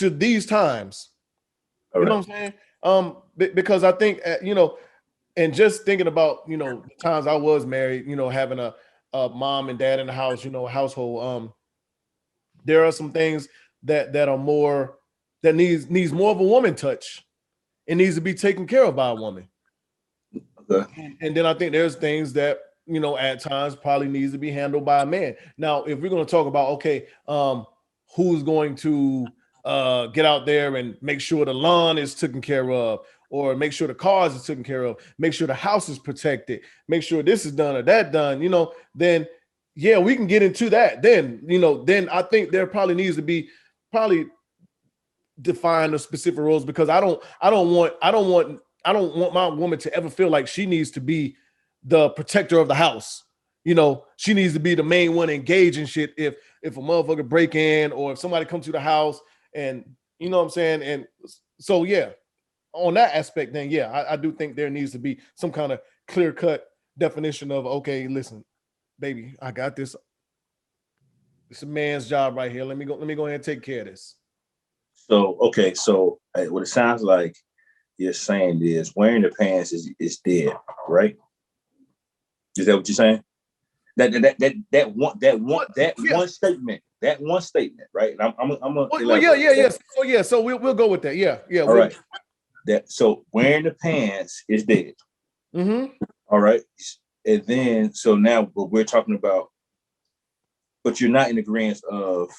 these times. You know what I'm saying? Because I think, you know, and just thinking about, you know, the times I was married, you know, having a mom and dad in the house, you know, household, there are some things that are more, that needs more of a woman touch. It needs to be taken care of by a woman. Okay. And then I think there's things that you know, at times probably needs to be handled by a man. Now, if we're going to talk about, okay, who's going to get out there and make sure the lawn is taken care of, or make sure the cars is taken care of, make sure the house is protected, make sure this is done or that done, you know, then yeah, we can get into that. Then, you know, then I think there probably needs to be probably define the specific roles, because I don't want my woman to ever feel like she needs to be the protector of the house. You know, she needs to be the main one engaged in shit. If a motherfucker break in, or if somebody comes to the house, and you know what I'm saying. And so yeah, on that aspect, then yeah, I do think there needs to be some kind of clear cut definition of, okay, listen, baby, I got this. It's a man's job right here. Let me go ahead and take care of this. So okay, so what it sounds like you're saying is wearing the pants is dead, right? Is that what you're saying? That one statement, right? And I'm gonna yeah. So we'll go with that. Yeah. All right. That so wearing the pants is dead. Mm-hmm. All right. And then so now what we're talking about, but you're not in agreement of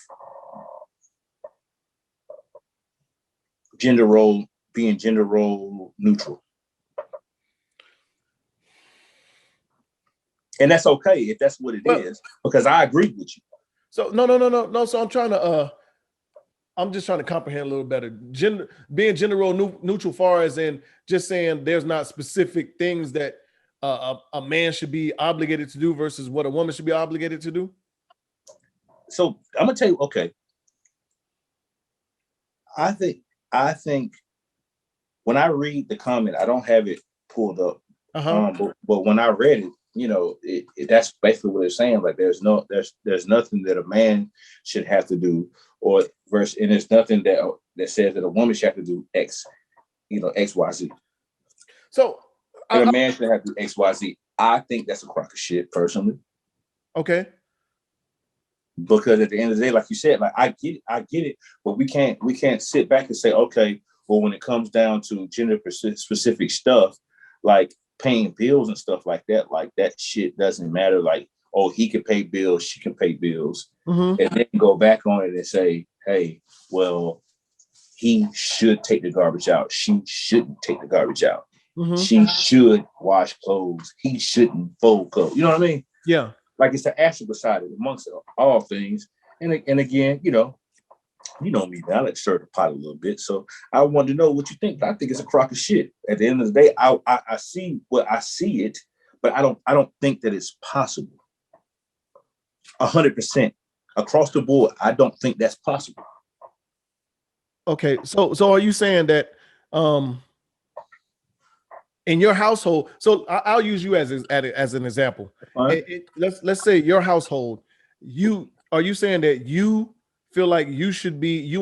being gender role neutral. And that's okay if that's what it is, because I agree with you. So no. So I'm just trying to comprehend a little better. Being gender role neutral, far as in just saying there's not specific things that a man should be obligated to do versus what a woman should be obligated to do. So I'm gonna tell you, okay. I think when I read the comment, I don't have it pulled up, but when I read it, you know, that's basically what it's saying. Like there's nothing that a man should have to do, and there's nothing that says that a woman should have to do X, you know, X, Y, Z. So a man should have to do X, Y, Z. I think that's a crock of shit, personally. Okay. Because at the end of the day, like you said, like I get it, but we can't sit back and say, okay, well, when it comes down to gender specific stuff, like paying bills and stuff like that shit doesn't matter. Like, oh, he can pay bills, she can pay bills, and then go back on it and say, hey, well, he should take the garbage out, she shouldn't take the garbage out, she should wash clothes, he shouldn't fold clothes. You know what I mean? Yeah. Like it's the asterisk beside it amongst all things. And again, you know me, man, I like to stir the pot a little bit. So I wanted to know what you think. But I think it's a crock of shit. At the end of the day, I see it, but I don't think that it's possible. 100% across the board. I don't think that's possible. Okay, so are you saying that in your household? So I'll use you as an example. Let's say your household. Are you saying that you feel like you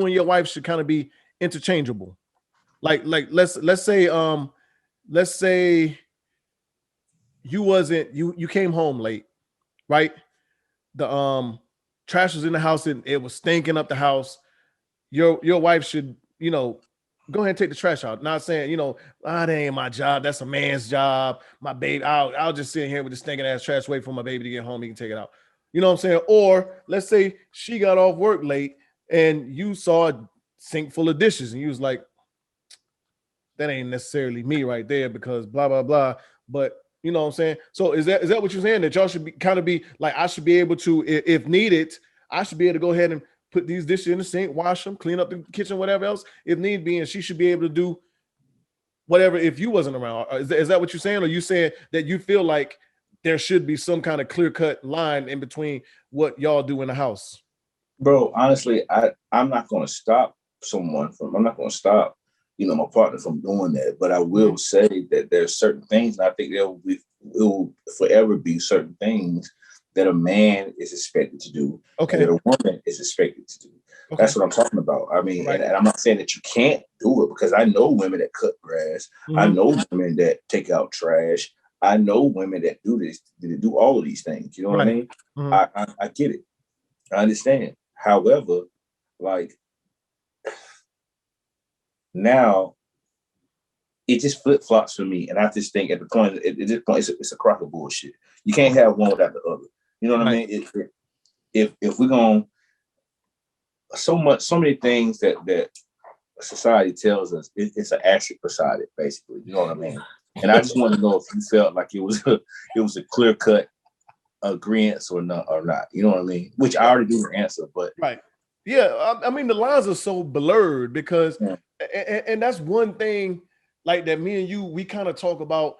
and your wife should kind of be interchangeable? Like let's say you came home late, right? The trash was in the house and it was stinking up the house. Your wife should, you know, go ahead and take the trash out. Not saying, you know, that ain't my job. That's a man's job. My baby, I'll just sit here with the stinking ass trash, wait for my baby to get home. He can take it out. You know what I'm saying? Or let's say she got off work late and you saw a sink full of dishes and you was like, that ain't necessarily me right there because blah, blah, blah. But you know what I'm saying? So is that what you're saying? That y'all should be like, I should be able to, if needed, I should be able to go ahead and put these dishes in the sink, wash them, clean up the kitchen, whatever else, if need be, and she should be able to do whatever if you wasn't around. Is that what you're saying? Or you saying that you feel like there should be some kind of clear-cut line in between what y'all do in the house? Bro, honestly, I'm not going to stop my partner from doing that. But I will say that there's certain things, and I think it will forever be certain things that a man is expected to do, and that a woman is expected to do. Okay. That's what I'm talking about. I mean, and I'm not saying that you can't do it, because I know women that cut grass. I know women that take out trash. I know women that do this, that do all of these things. You know what I mean? I get it. I understand. However, like now, it just flip flops for me. And I just think at the point, at this point, it's a crock of bullshit. You can't have one without the other. You know what I mean? If we're going so many things that society tells us, it's an asterisk beside it, basically. You know what I mean? And I just want to know if you felt like it was a clear cut agreement or not. You know what I mean? Which I already do the answer, but yeah. I mean, the lines are so blurred because, and that's one thing like that. Me and you, we kind of talk about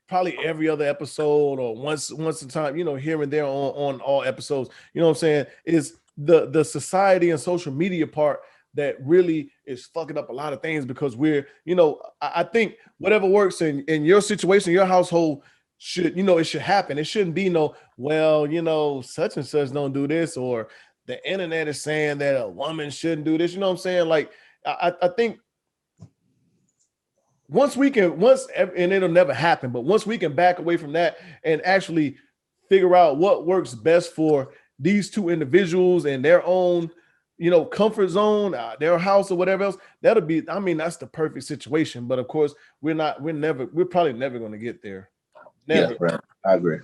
probably every other episode or once a time, you know, here and there on all episodes. You know what I'm saying? Is the society and social media part that really is fucking up a lot of things because we're, you know, I think whatever works in your situation, your household should, you know, it should happen. It shouldn't be no, well, you know, such and such don't do this, or the internet is saying that a woman shouldn't do this. You know what I'm saying? Like, I think and it'll never happen, but once we can back away from that and actually figure out what works best for these two individuals and their own, you know, comfort zone, their house or whatever else, that'll be, I mean, that's the perfect situation. But of course, we're probably never going to get there. Never. Yeah, right. I agree.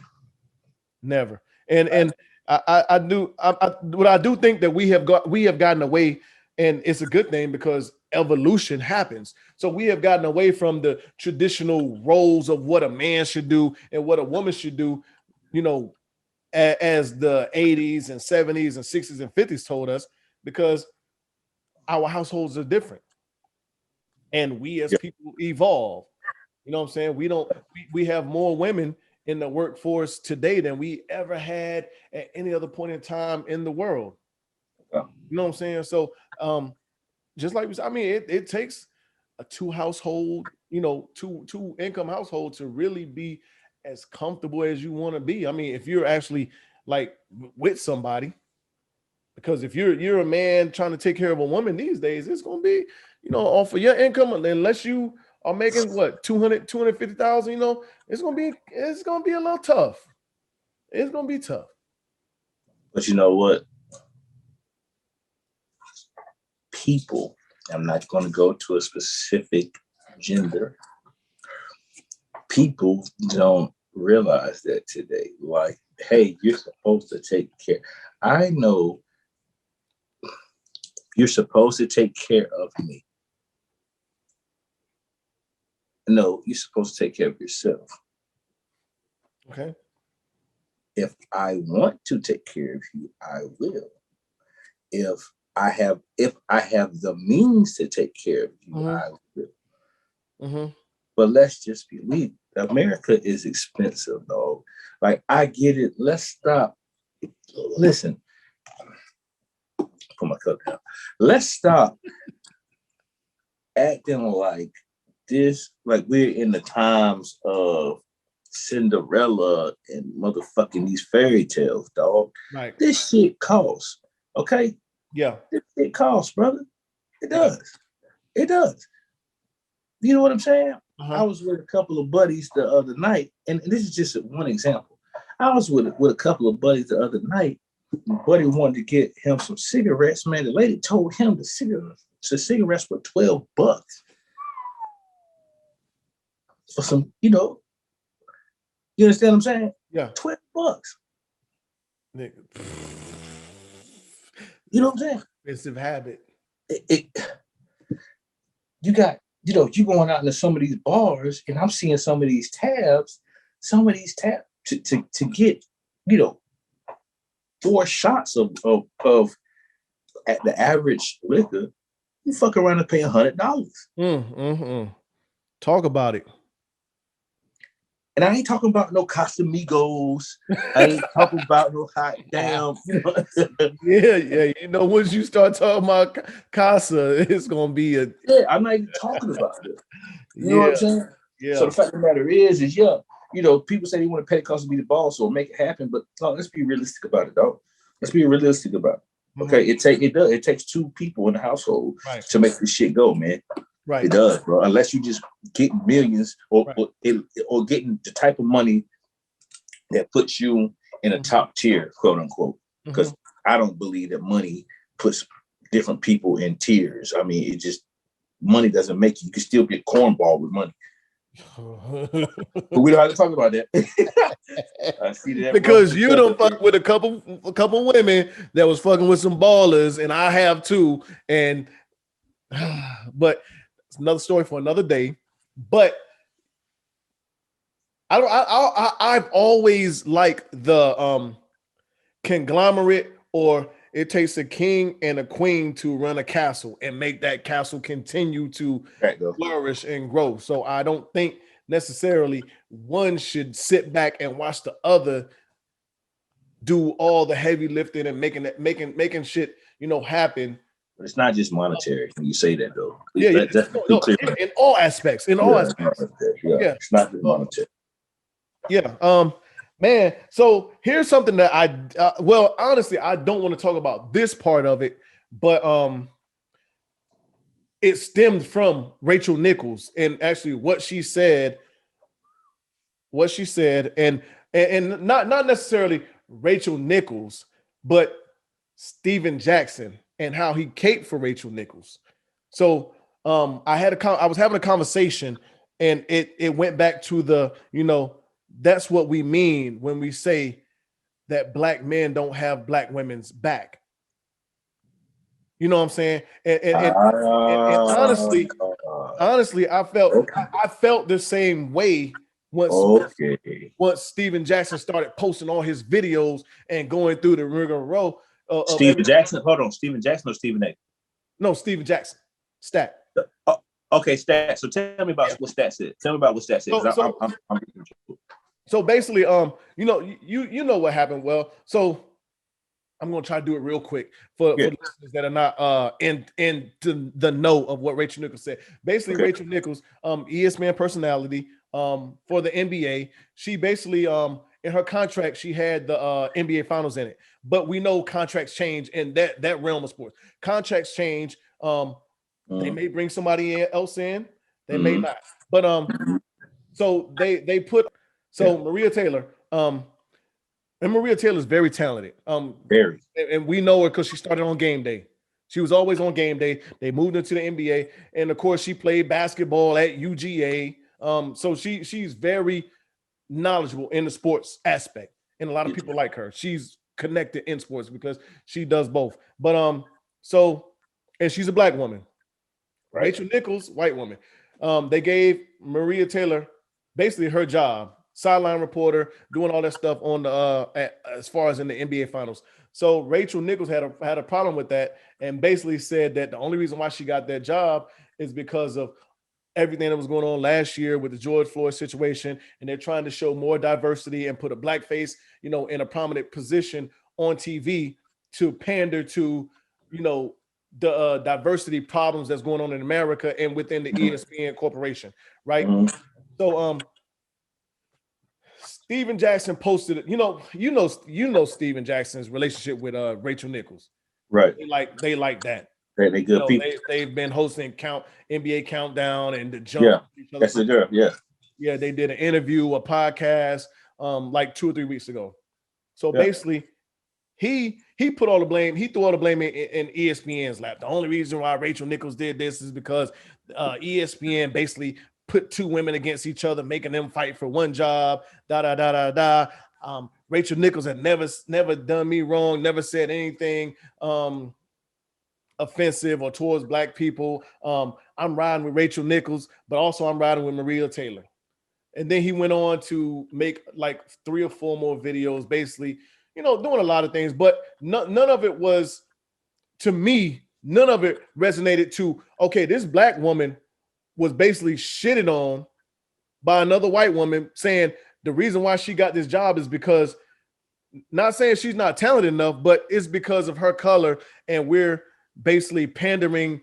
Never. And I do think that we have gotten away, and it's a good thing because evolution happens. So we have gotten away from the traditional roles of what a man should do and what a woman should do, you know, as the 80s and 70s and 60s and 50s told us, because our households are different and we as people evolve. You know what I'm saying? We have more women in the workforce today than we ever had at any other point in time in the world. You know what I'm saying? So just like we said, I mean, it takes a two income household to really be as comfortable as you want to be. I mean, if you're actually like with somebody, because if you're a man trying to take care of a woman these days, it's going to be, you know, off of your income, unless you are making what, 250,000, you know, it's going to be a little tough. It's going to be tough. But you know what? People, I'm not going to go to a specific gender. People don't realize that today. Like, hey, you're supposed to take care. I know you're supposed to take care of me. No, you're supposed to take care of yourself. Okay. If I want to take care of you, I will. If I have the means to take care of you, I will. Mm-hmm. But let's just believe America is expensive, dog. Like, I get it. Let's stop. Listen, put my cup down. Let's stop acting like this, like we're in the times of Cinderella and motherfucking these fairy tales, dog. Right. This shit costs. Okay. Yeah. This shit costs, brother. It does. It does. You know what I'm saying? Uh-huh. I was with a couple of buddies the other night, and this is just one example. I was with a couple of buddies the other night. My buddy wanted to get him some cigarettes. Man, the lady told him the cigarettes were $12 for some, you know. You understand what I'm saying? Yeah. $12. You know what I'm saying? Expensive habit. You got, you know, you going out into some of these bars, and I'm seeing some of these tabs to get, you know, 4 shots of at the average liquor, you fuck around and pay $100. Talk about it. And I ain't talking about no Casamigos. I ain't talking about no hot damn. You know? Yeah. You know, once you start talking about Casa, it's gonna be a. Yeah, I'm not even talking about it. You know what I'm saying? Yeah. So the fact of the matter is, you know, people say they want to pay the cost to be the boss or make it happen, but no, let's be realistic about it, though. Let's be realistic about it. Okay, it takes 2 people in the household to make this shit go, man. Right. It does, bro. Unless you just get millions or getting the type of money that puts you in a top tier, quote unquote. Because I don't believe that money puts different people in tiers. I mean, money doesn't make you. You can still get cornball with money. But we don't have to talk about that. I see that because you don't fuck with a couple women that was fucking with some ballers, and I have too. And but it's another story for another day. But I've always liked the conglomerate, or it takes a king and a queen to run a castle and make that castle continue to flourish and grow. So I don't think necessarily one should sit back and watch the other do all the heavy lifting and making shit, happen. But it's not just monetary when you say that, though. Yeah, in all aspects. In all aspects. Yeah, it's not just monetary. Yeah. Man, so here's something that honestly, I don't want to talk about this part of it, but it stemmed from Rachel Nichols and actually what she said, and not necessarily Rachel Nichols, but Steven Jackson and how he caped for Rachel Nichols. So I was having a conversation, and it went back to the, that's what we mean when we say that black men don't have black women's back. You know what I'm saying? And honestly, I felt the same way once Steven Jackson started posting all his videos and going through the rigmarole. Steven Jackson, hold on, Steven Jackson or Stephen A? No, Steven Jackson. Stat. Okay, Stat. So tell me about what Stat said. Tell me about what Stat said. So basically, you know what happened. Well, so I'm gonna try to do it real quick for listeners that are not in the know of what Rachel Nichols said. Basically, Rachel Nichols, ESPN personality, for the NBA. She basically in her contract, she had the NBA finals in it. But we know contracts change in that realm of sports. Contracts change. They may bring somebody else in, they may not. But so they put Maria Taylor, and Maria Taylor is very talented. Very. And we know her because she started on Game Day. She was always on Game Day. They moved into the NBA, and of course, she played basketball at UGA. So she's very knowledgeable in the sports aspect, and a lot of people like her. She's connected in sports because she does both. But and she's a black woman. Right. Rachel Nichols, white woman. They gave Maria Taylor basically her job, sideline reporter, doing all that stuff on the as far as in the NBA finals. So Rachel Nichols had a problem with that, and basically said that the only reason why she got that job is because of everything that was going on last year with the George Floyd situation, and they're trying to show more diversity and put a black face, in a prominent position on TV to pander to, the diversity problems that's going on in America and within the ESPN corporation, right? So Steven Jackson posted it. You know Steven Jackson's relationship with Rachel Nichols, right? They like that. They good people. They've been hosting NBA Countdown and the jump. Yeah, that's the girl. Yeah, they did an interview, a podcast, like 2 or 3 weeks ago. So basically, he put all the blame. He threw all the blame in ESPN's lap. The only reason why Rachel Nichols did this is because ESPN basically put two women against each other, making them fight for one job. Rachel Nichols had never done me wrong, never said anything offensive or towards black people. I'm riding with Rachel Nichols, but also I'm riding with Maria Taylor. And then he went on to make like 3 or 4 more videos, basically, doing a lot of things, but none of it was, to me, none of it resonated to, okay, this black woman was basically shitted on by another white woman, saying the reason why she got this job is because, not saying she's not talented enough, but it's because of her color, and we're basically pandering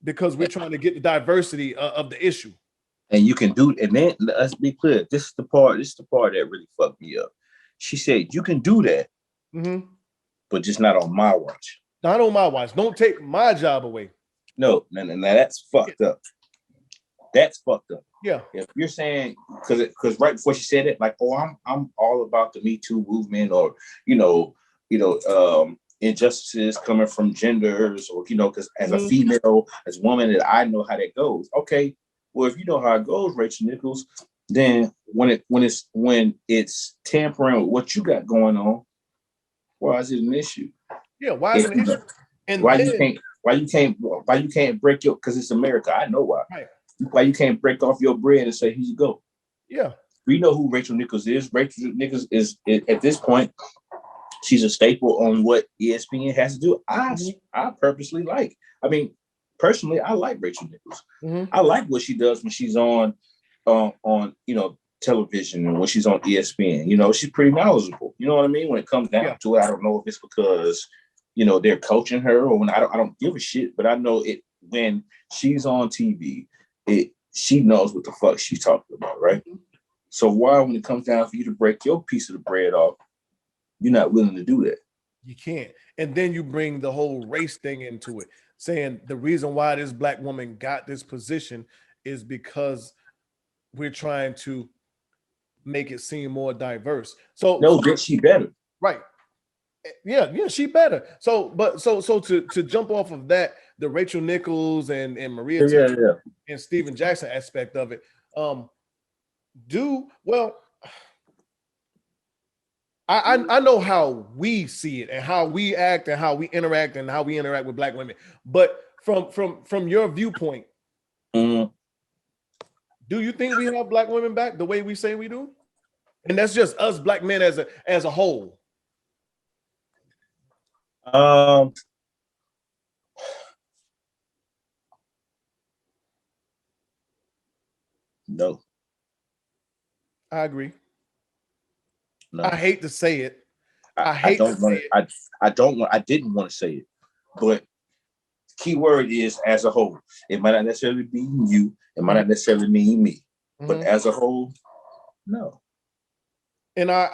because we're trying to get the diversity of the issue. And you can do, and then let's be clear, this is the part that really fucked me up. She said, you can do that, but just not on my watch. Not on my watch. Don't take my job away. No, that's fucked up. That's fucked up. Yeah. If you're saying, because right before she said it, like, I'm all about the Me Too movement, or injustices coming from genders, or because as a female, as a woman, that I know how that goes. Okay, Well, if you know how it goes, Rachel Nichols, then when it's tampering with what you got going on, why is it an issue? Yeah, why is it an issue? And why then, you can't break your, because it's America. I know why. right. Why you can't break off your bread and say, here you go. Yeah. We know who Rachel Nichols is. Rachel Nichols is at this point, she's a staple on what ESPN has to do. I purposely like. I mean, personally, I like Rachel Nichols. I like what she does when she's on television and when she's on ESPN. She's pretty knowledgeable. You know what I mean? When it comes down to it, I don't know if it's because they're coaching her or when I don't give a shit. But I know it when she's on TV, she knows what the fuck she's talking about, right? So why, when it comes down for you to break your piece of the bread off, you're not willing to do that? You can't. And then you bring the whole race thing into it, saying the reason why this black woman got this position is because we're trying to make it seem more diverse. So no, that she better. Right. Yeah, she better. So to jump off of that, the Rachel Nichols and Maria and Steven Jackson aspect of it, I know how we see it and how we act and how we interact with black women. But from your viewpoint, do you think we have black women back the way we say we do? And that's just us black men as a whole. No. I agree. No. I hate to say it. I didn't want to say it, but key word is as a whole. It might not necessarily be you. It might not necessarily mean me, but as a whole, no. And But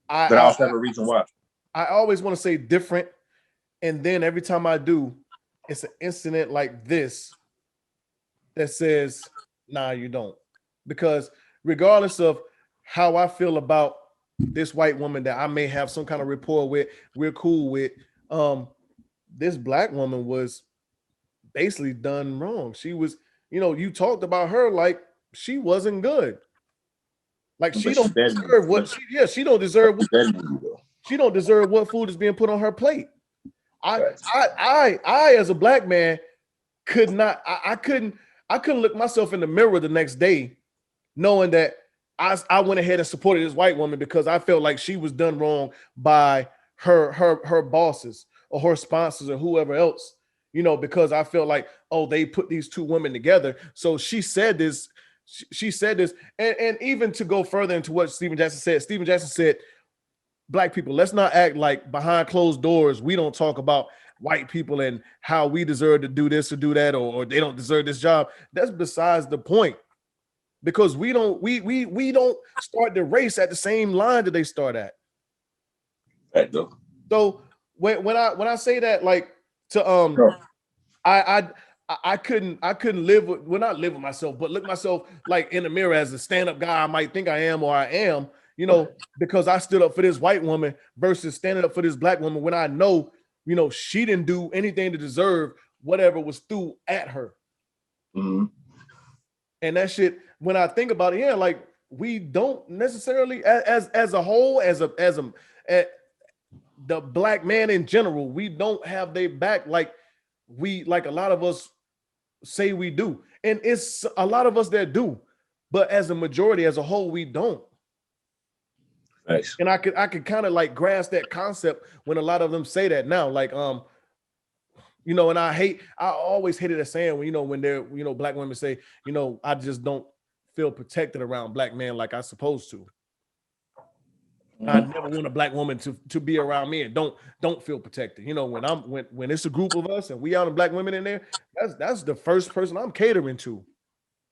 I also have a reason why. I always want to say different, and then every time I do, it's an incident like this that says, nah, you don't. Because regardless of how I feel about this white woman that I may have some kind of rapport with, we're cool with, this black woman was basically done wrong. She was, you talked about her like she wasn't good. Like she don't deserve what she don't deserve. She don't deserve what food is being put on her plate. I as a black man could not. I couldn't look myself in the mirror the next day, knowing that I went ahead and supported this white woman because I felt like she was done wrong by her bosses or her sponsors or whoever else. Because I felt like, oh, they put these two women together. So she said this. She said this, and even to go further into what Steven Jackson said, black people, let's not act like behind closed doors we don't talk about white people and how we deserve to do this or do that, or they don't deserve this job. That's besides the point, because we don't start the race at the same line that they start at. Right, though. So when I say that, like I couldn't live with, well, not live with myself, but look myself like in the mirror as a stand-up guy I might think I am or I am, because I stood up for this white woman versus standing up for this black woman when I know, she didn't do anything to deserve whatever was threw at her. And that shit, when I think about it, like we don't necessarily as a whole, as the black man in general, we don't have their back like a lot of us say we do, and it's a lot of us that do, but as a majority, as a whole, we don't. Nice. And I could kind of like grasp that concept when a lot of them say that now, like and I always hated a saying when they're black women say, I just don't feel protected around black men like I supposed to. I never want a black woman to be around me and don't feel protected. When it's a group of us and we out and black women in there, that's the first person I'm catering to,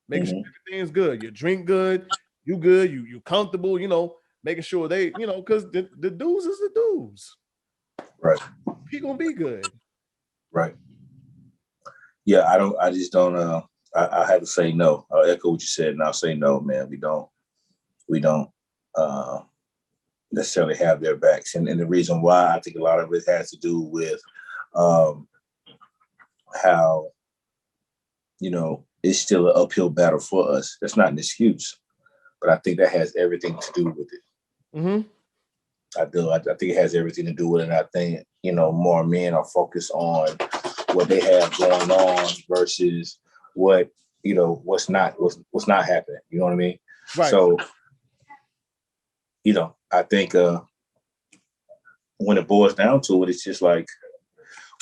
making sure everything's good. You drink good, you comfortable. Making sure they, because the dudes is the dudes. Right. He gonna be good. Right. Yeah, I just don't. I had to say no. I'll echo what you said, and I'll say no, man. We don't necessarily have their backs, and the reason why, I think a lot of it has to do with how it's still an uphill battle for us. That's not an excuse, but I think that has everything to do with it. Mm-hmm. I do. I think it has everything to do with it. And I think, more men are focused on what they have going on versus what, what's not happening. You know what I mean? Right. So, I think when it boils down to it, it's just like,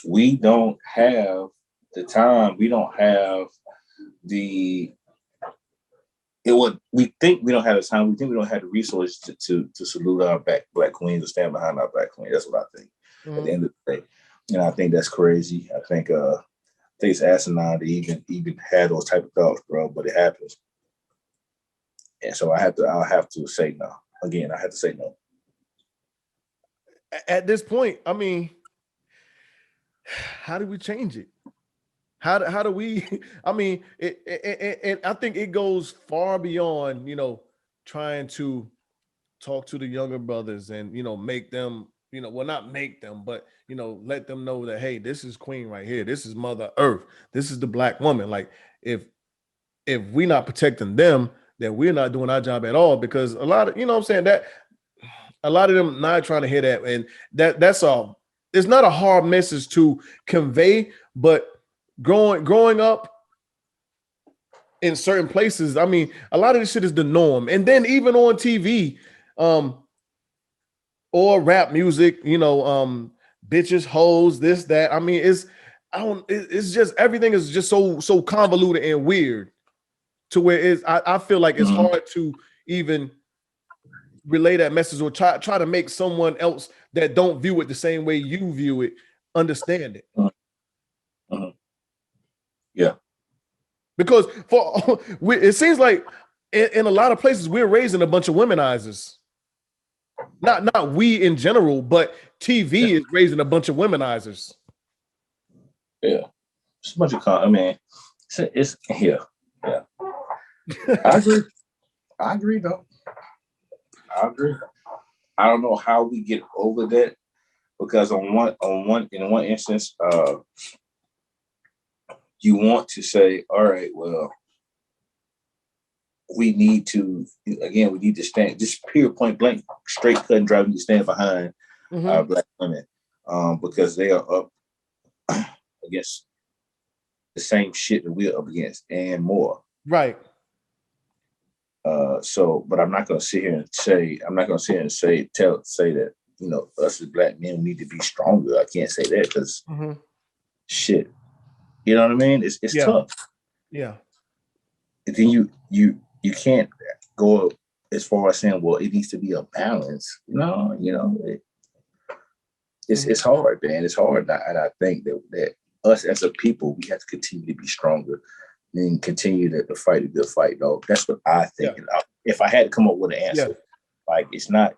we don't have the time. We don't have we think we don't have the time. We think we don't have the resources to salute our black queens or stand behind our black queens. That's what I think. Mm-hmm. At the end of the day, I think that's crazy. I think it's asinine to even have those type of thoughts, bro. But it happens, and so I'll have to say no. Again, I have to say no. At this point, I mean, how do we change it? How do we? I mean, and I think it goes far beyond, trying to talk to the younger brothers and, make them, well, not make them, but, let them know that, hey, this is Queen right here. This is Mother Earth. This is the Black woman. Like, if we're not protecting them, then we're not doing our job at all, because a lot of, what I'm saying, that a lot of them not trying to hear that. And that's all. It's not a hard message to convey, but growing up in certain places, I mean, a lot of this shit is the norm. And then even on TV, or rap music, bitches, hoes, this, that. I mean, it's just, everything is just so convoluted and weird to where I feel like it's hard to even relay that message or try to make someone else that don't view it the same way you view it understand it. Yeah. Because it seems like in a lot of places we're raising a bunch of womenizers. Not we in general, but TV is raising a bunch of womenizers. Yeah. It's a bunch of it's here. Yeah. I agree though. I agree. I don't know how we get over that, because in one instance, you want to say, all right, well, we need to stand, just period, point blank, straight cut and dry, we need to stand behind our Black women, because they are up against the same shit that we're up against and more. Right. But I'm not going to sit here and say that, us as Black men need to be stronger. I can't say that because shit, you know what I mean? It's tough. Yeah. And then you can't go as far as saying, well, it needs to be a balance. No, it's hard, man. It's hard. And I think that us as a people, we have to continue to be stronger and continue to fight a good fight, though. That's what I think. Yeah. If I had to come up with an answer, like it's not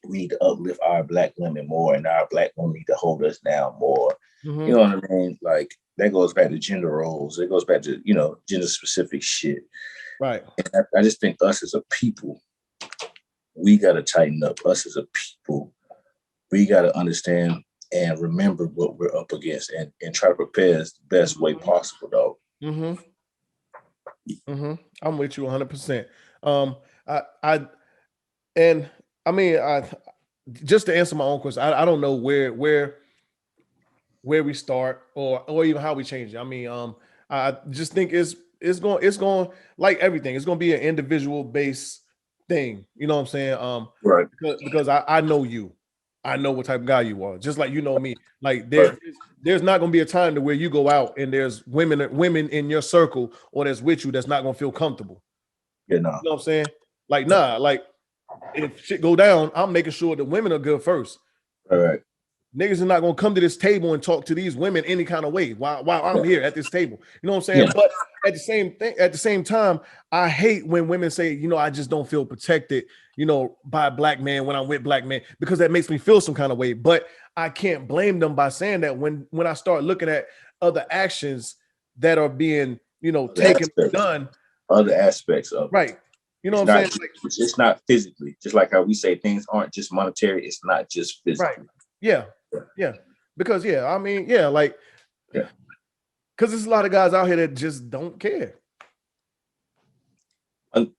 we need to uplift our Black women more, and our Black women need to hold us down more. You know what I mean? Like, that goes back to gender roles. It goes back to, gender specific shit. Right. And I just think us as a people, we got to tighten up. Us as a people, we got to understand and remember what we're up against, and try to prepare as the best way possible, though. I'm with you 100%. Just to answer my own question, I don't know where we start or even how we change it. I mean, I just think it's going like everything. It's going to be an individual based thing. You know what I'm saying? Right. Because I know you. I know what type of guy you are, just like you know me. Like there's not going to be a time to where you go out and there's women in your circle or that's with you that's not going to feel comfortable. Yeah, no. You know what I'm saying? Like, nah, like if shit go down, I'm making sure the women are good first. All right. Niggas are not gonna come to this table and talk to these women any kind of way while I'm here at this table. You know what I'm saying? Yeah. But at the same time, I hate when women say, I just don't feel protected, by a Black man when I'm with Black men, because that makes me feel some kind of way. But I can't blame them by saying that when I start looking at other actions that are being, taken or done. Other aspects of right. It. You know what I'm saying? It's not physically, just like how we say things aren't just monetary. It's not just physically. Right. Yeah. Because like Because there's a lot of guys out here that just don't care.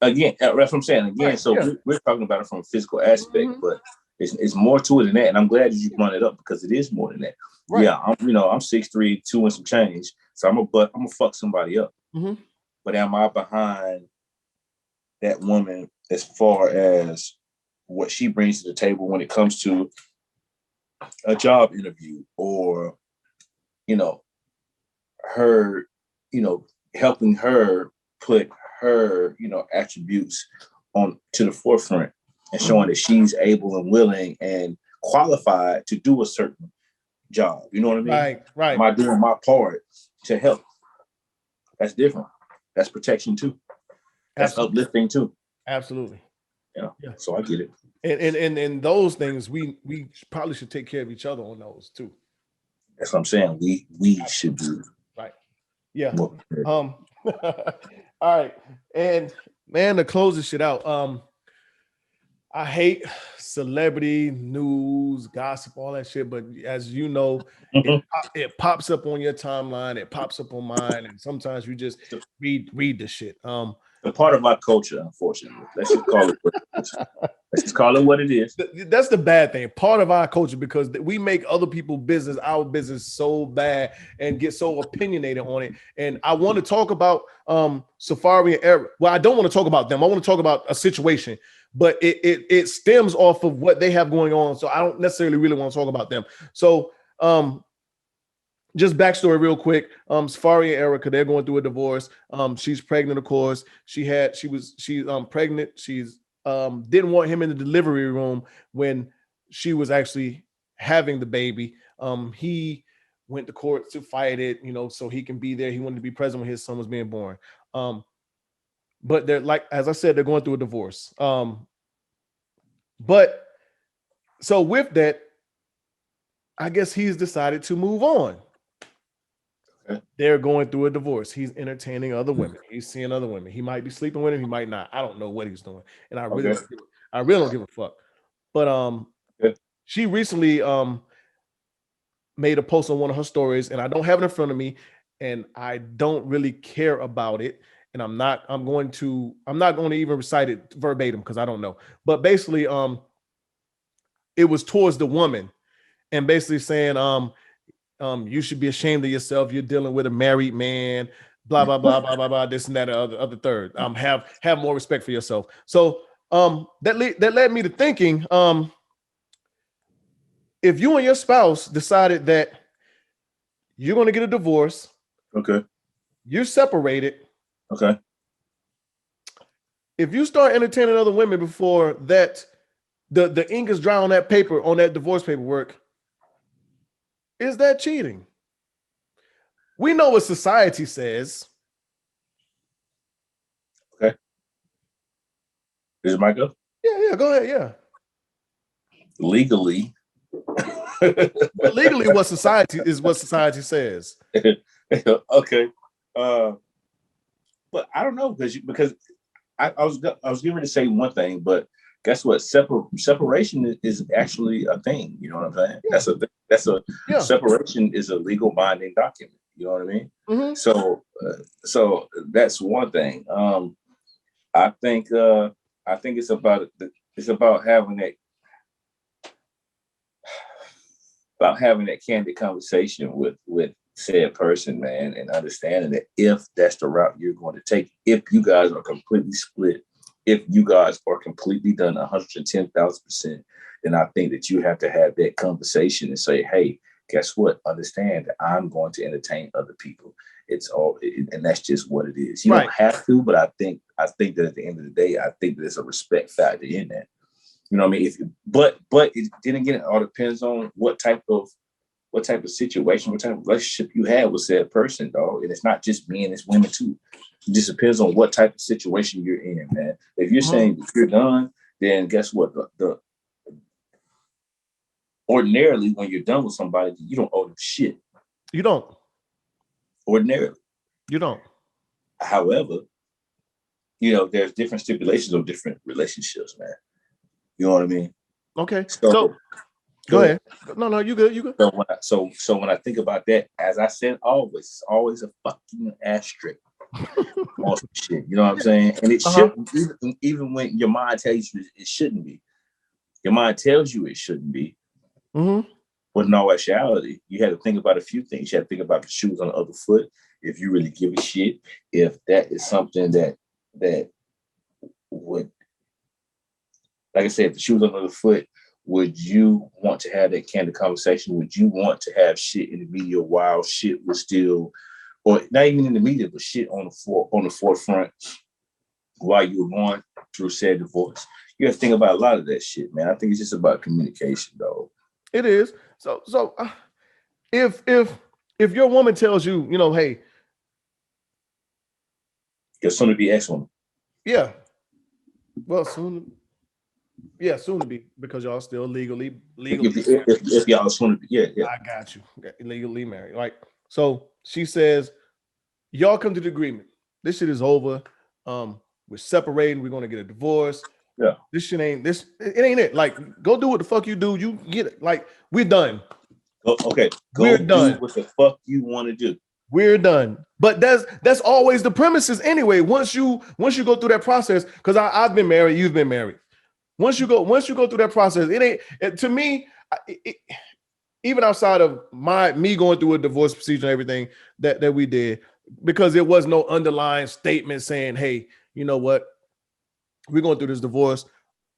Again, that's what I'm saying. Again, right, so we're talking about it from a physical aspect, but it's more to it than that. And I'm glad that you brought it up because it is more than that. Right. Yeah, I'm 6'3", 2 and some change. So I'm gonna fuck somebody up. But am I behind that woman as far as what she brings to the table when it comes to a job interview or, her, helping her put her, attributes on to the forefront and showing that she's able and willing and qualified to do a certain job. You know what I mean? Right. Am I doing my part to help? That's different. That's protection too. That's uplifting too. Absolutely. Yeah. So I get it. And those things we probably should take care of each other on those too. That's what I'm saying. We should do. Right. Yeah. All right. And man, to close this shit out, I hate celebrity news, gossip, all that shit. But as you know, it pops up on your timeline. It pops up on mine, and sometimes you just read the shit. A part of our culture, unfortunately. Let's just call it what it is. Let's just call it what it is. That's the bad thing. Part of our culture, because we make other people's business, our business, so bad and get so opinionated on it. And I want to talk about Safari and Eric. Well, I don't want to talk about them. I want to talk about a situation, but it stems off of what they have going on. So I don't necessarily really want to talk about them. So just backstory real quick. Safari and Erica, they're going through a divorce. She's pregnant, of course. She's pregnant. She's didn't want him in the delivery room when she was actually having the baby. He went to court to fight it, so he can be there. He wanted to be present when his son was being born. But they're, like, as I said, they're going through a divorce. But so with that, I guess he's decided to move on. They're going through a divorce. He's entertaining other women. He's seeing other women. He might be sleeping with them. He might not. I don't know what he's doing. And I really don't give a fuck. But she recently made a post on one of her stories, and I don't have it in front of me, and I don't really care about it. And I'm not going to even recite it verbatim because I don't know. But basically, it was towards the woman, and basically saying, you should be ashamed of yourself. You're dealing with a married man, blah, blah, blah, blah, blah, blah, this and that, other third. Have more respect for yourself. So that led me to thinking, if you and your spouse decided that you're going to get a divorce, you're separated. If you start entertaining other women before that, the ink is dry on that paper, on that divorce paperwork, is that cheating? We know what society says. Okay. Is it my go? Yeah, go ahead, yeah. Legally. Legally, what society says. Okay. But I don't know, because I was going to say one thing, but guess what? Separation is actually a thing. You know what I'm saying? Yeah. Separation is a legal binding document. You know what I mean? Mm-hmm. So that's one thing. I think it's about having that candid conversation with said person, man, and understanding that if that's the route you're going to take, if you guys are completely split, if you guys are completely done 110,000%, then I think that you have to have that conversation and say, hey, guess what? Understand that I'm going to entertain other people. And that's just what it is. You don't have to, but I think that at the end of the day, I think there's a respect factor in that. You know what I mean? But then again, it all depends on what type of situation, what type of relationship you have with said person, dog. And it's not just men, it's women too. It just depends on what type of situation you're in, man. If you're saying that you're done, then guess what? Ordinarily, when you're done with somebody, you don't owe them shit. You don't. Ordinarily. You don't. However, there's different stipulations of different relationships, man. You know what I mean? Okay. So Go ahead. No, you good. You good. So when I think about that, as I said, it's always a fucking asterisk on some shit. You know what I'm saying? And it shouldn't, even when your mind tells you it shouldn't be. Your mind tells you it shouldn't be. But in all actuality, you had to think about a few things. You had to think about the shoes on the other foot. If you really give a shit, if that is something that would, like I said, if the shoes on the other foot, would you want to have that candid conversation? Would you want to have shit in the media while shit was still, or not even in the media, but shit on the forefront while you were going through said divorce? You have to think about a lot of that shit, man. I think it's just about communication, though. It is. So if your woman tells you, you know, hey, you're soon to be ex-woman. Yeah. Well, soon to be, because y'all still legally. If y'all soon to be, yeah. I got you. Legally married, right? So she says, y'all come to the agreement. This shit is over. We're separating. We're gonna get a divorce. Yeah. This shit ain't this. It ain't it. Like, go do what the fuck you do. You get it. Like, we're done. Okay. We're done. Do what the fuck you want to do. We're done. But that's always the premises anyway. Once you go through that process, because I've been married, you've been married. Once you go through that process, to me, even outside of me going through a divorce procedure and everything that we did, because there was no underlying statement saying, hey, you know what, we're going through this divorce.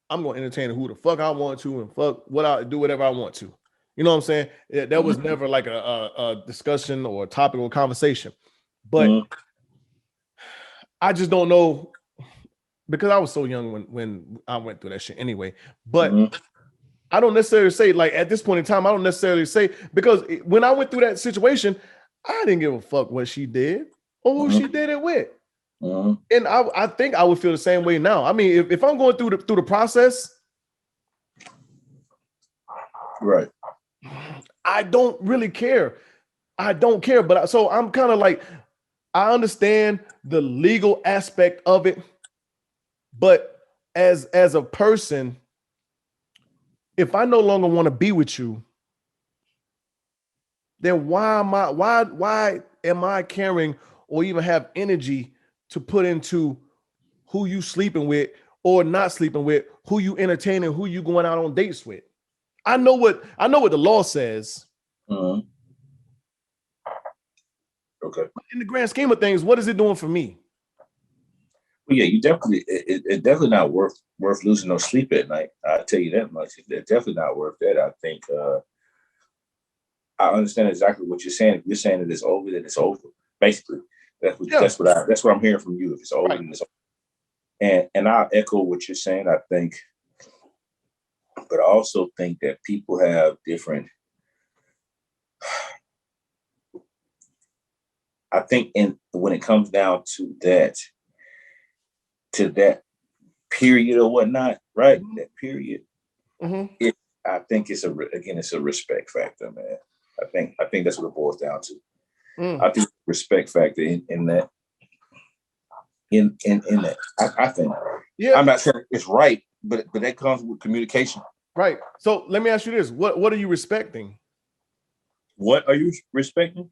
I'm going to entertain who the fuck I want to and fuck what I do, whatever I want to. You know what I'm saying? That was never like a discussion or a topic or conversation. But I just don't know, because I was so young when I went through that shit anyway. But I don't necessarily say, like, at this point in time, I don't necessarily say, because when I went through that situation, I didn't give a fuck what she did or who she did it with. And I think I would feel the same way now. I mean, if I'm going through the process, right, I don't really care. I don't care. But so I'm kind of like, I understand the legal aspect of it, but as a person, if I no longer want to be with you, then why am I caring or even have energy to put into who you sleeping with or not sleeping with, who you entertaining, who you going out on dates with? I know what the law says. Okay. In the grand scheme of things, what is it doing for me? Well, yeah, you definitely, it's definitely not worth losing no sleep at night. I'll tell you that much. It's definitely not worth that. I think I understand exactly what you're saying. If you're saying that it's over, then it's over. Basically, that's what I'm hearing from you. If it's over, then it's over. And I'll echo what you're saying. I think, but I also think that people have different. I think when it comes down to that period or whatnot, right? That period. I think it's a respect factor, man. I think that's what it boils down to. I think respect factor in that. In that, I think. Yeah. I'm not saying it's right, but that comes with communication. Right. So let me ask you this: what are you respecting? What are you respecting?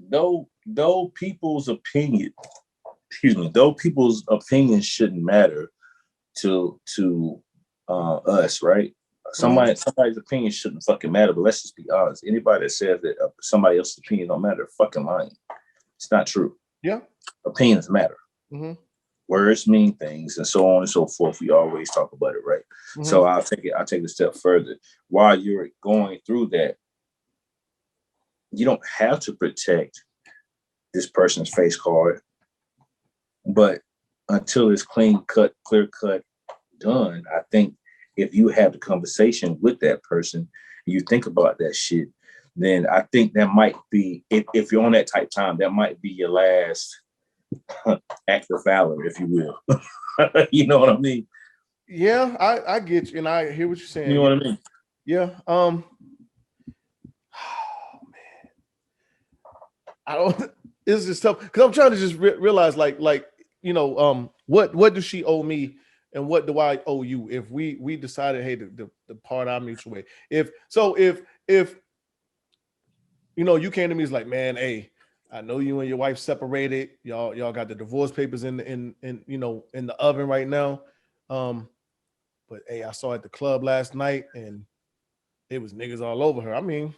Though people's opinion, though people's opinions shouldn't matter to us, right? Somebody's opinion shouldn't fucking matter, but let's just be honest. Anybody that says that somebody else's opinion don't matter, fucking lying. It's not true. Yeah. Opinions matter. Words mean things, and so on and so forth. We always talk about it, right? So I'll take it a step further. While you're going through that, you don't have to protect this person's face card, but until it's clear cut done, I think if you have the conversation with that person, you think about that shit, then I think that might be, if you're on that type time, that might be your last act of valor, if you will. You know what I mean? Yeah, I get you, and I hear what you're saying. You know what I mean? Yeah. Oh, man. I don't. It's just tough because I'm trying to just realize, like, you know, what does she owe me and what do I owe you if we decided, hey, the part our mutual way. If you know, you came to me, it's like, man, hey, I know you and your wife separated. Y'all got the divorce papers in you know, in the oven right now. But hey, I saw at the club last night and it was niggas all over her. I mean,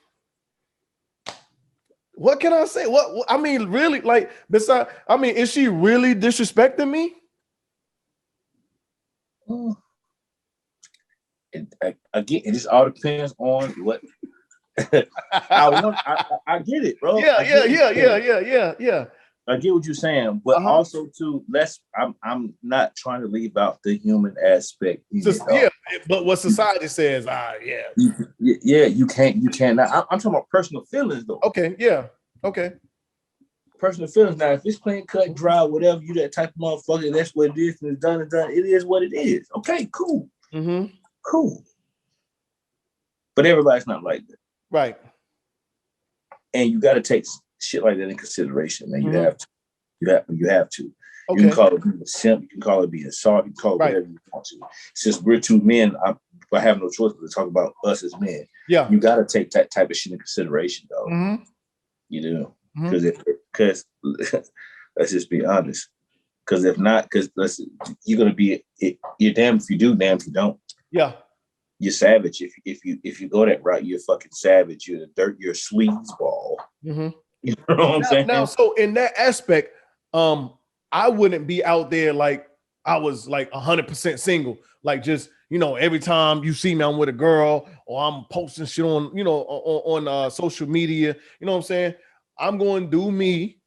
what can I say? What I mean, really, like, besides, I mean, is she really disrespecting me? Again, it just all depends on what. I get it, bro. Yeah. I get what you're saying, but also too, I'm not trying to leave out the human aspect. Yeah, but what society says, you can't. Now, I'm talking about personal feelings, though. Okay, yeah, okay. Personal feelings. Now, if it's plain cut, dry, whatever, you that type of motherfucker, that's what it is, and it's done and done. It is what it is. Okay, cool, cool. But everybody's not like that, right? And you got to take shit like that in consideration, man. You have to. You have to. Okay. You can call it being a simp. You can call it being soft. You can call it whatever you want to. Since we're two men, I have no choice but to talk about us as men. Yeah. You got to take that type of shit in consideration, though. You do. Because let's just be honest. Because if not, you're going to be, you're damned if you do, damned if you don't. Yeah. You're savage. If you go that route, you're fucking savage. You're the dirt. You're a sleazeball. You know what I'm saying? Now, so in that aspect, I wouldn't be out there like I was like 100% single. Like, just, you know, every time you see me, I'm with a girl or I'm posting shit on, you know, on social media. You know what I'm saying? I'm going to do me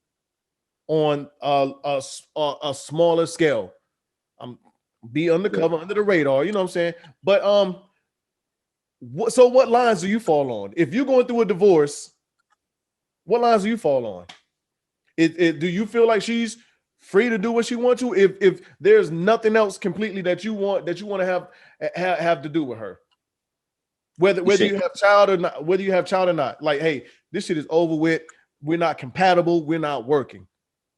on a smaller scale. I'm be undercover, under the radar. You know what I'm saying? But so what lines do you fall on? If you're going through a divorce, what lines do you fall on? Do you feel like she's free to do what she wants to? If there's nothing else completely that you want to have to do with her, whether you have child or not, like, hey, this shit is over with. We're not compatible. We're not working.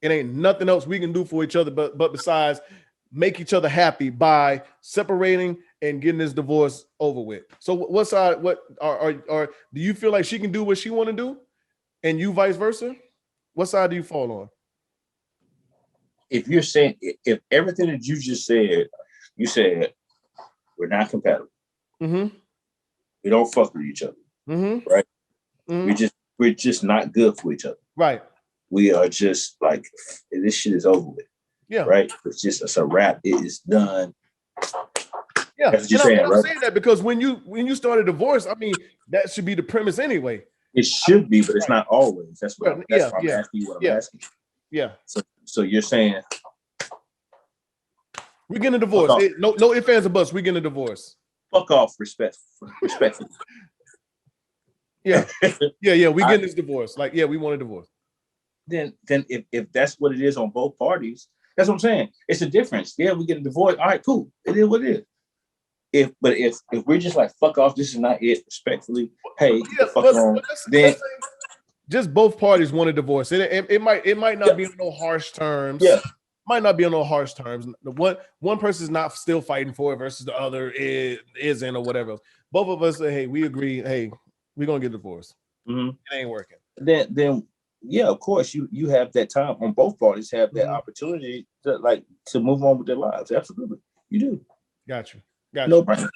It ain't nothing else we can do for each other, but besides make each other happy by separating and getting this divorce over with. So what side? What are do you feel like she can do what she want to do, and you vice versa? What side do you fall on? If you're saying, if everything that you just said, you said we're not compatible. We don't fuck with each other. Right? We're just not good for each other. Right. We are just like, this shit is over with. Yeah. Right. It's a wrap. It is done. Yeah. That's what you're saying, right? I'm saying that because when you start a divorce, I mean, that should be the premise anyway. It should be, but it's not always. That's what I'm asking you what I'm asking. Yeah. So you're saying we're getting a divorce. No ifs, ands, or buts. We're getting a divorce. Fuck off, respectfully. Yeah. Yeah. We getting this divorce. Like, yeah, we want a divorce. Then if that's what it is on both parties, that's what I'm saying. It's a difference. Yeah, we get a divorce. All right, cool. It is what it is. If we're just like, fuck off, this is not it, respectfully, hey, fuck on, then just both parties want a divorce. It might not be on no harsh terms. Yeah. Might not be on no harsh terms. One person is not still fighting for it versus the other isn't, or whatever else. Both of us say, hey, we agree, hey, we're gonna get divorced. It ain't working. Then yeah, of course you have that time on both parties have that opportunity to move on with their lives. Absolutely. You do. Got you. No brainer.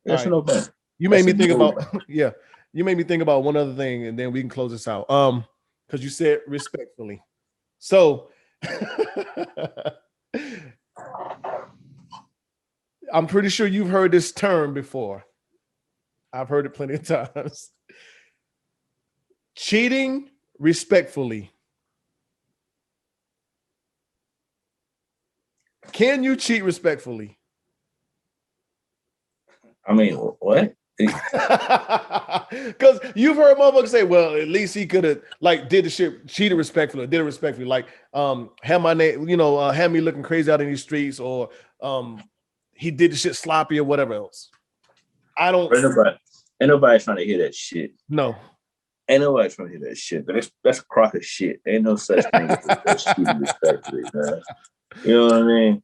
That's no brainer. You made me think about you made me think about one other thing, and then we can close this out. Because you said respectfully. So I'm pretty sure you've heard this term before. I've heard it plenty of times. Cheating respectfully. Can you cheat respectfully? I mean, what? Because you've heard motherfuckers say, well, at least he could have did the shit, cheated respectfully, or did it respectfully, like had my name, had me looking crazy out in these streets, or he did the shit sloppy or whatever else. I don't. Ain't nobody trying to hear that shit. No. Ain't nobody trying to hear that shit. That's a crock of shit. Ain't no such thing as cheating respectfully, man. You know what I mean?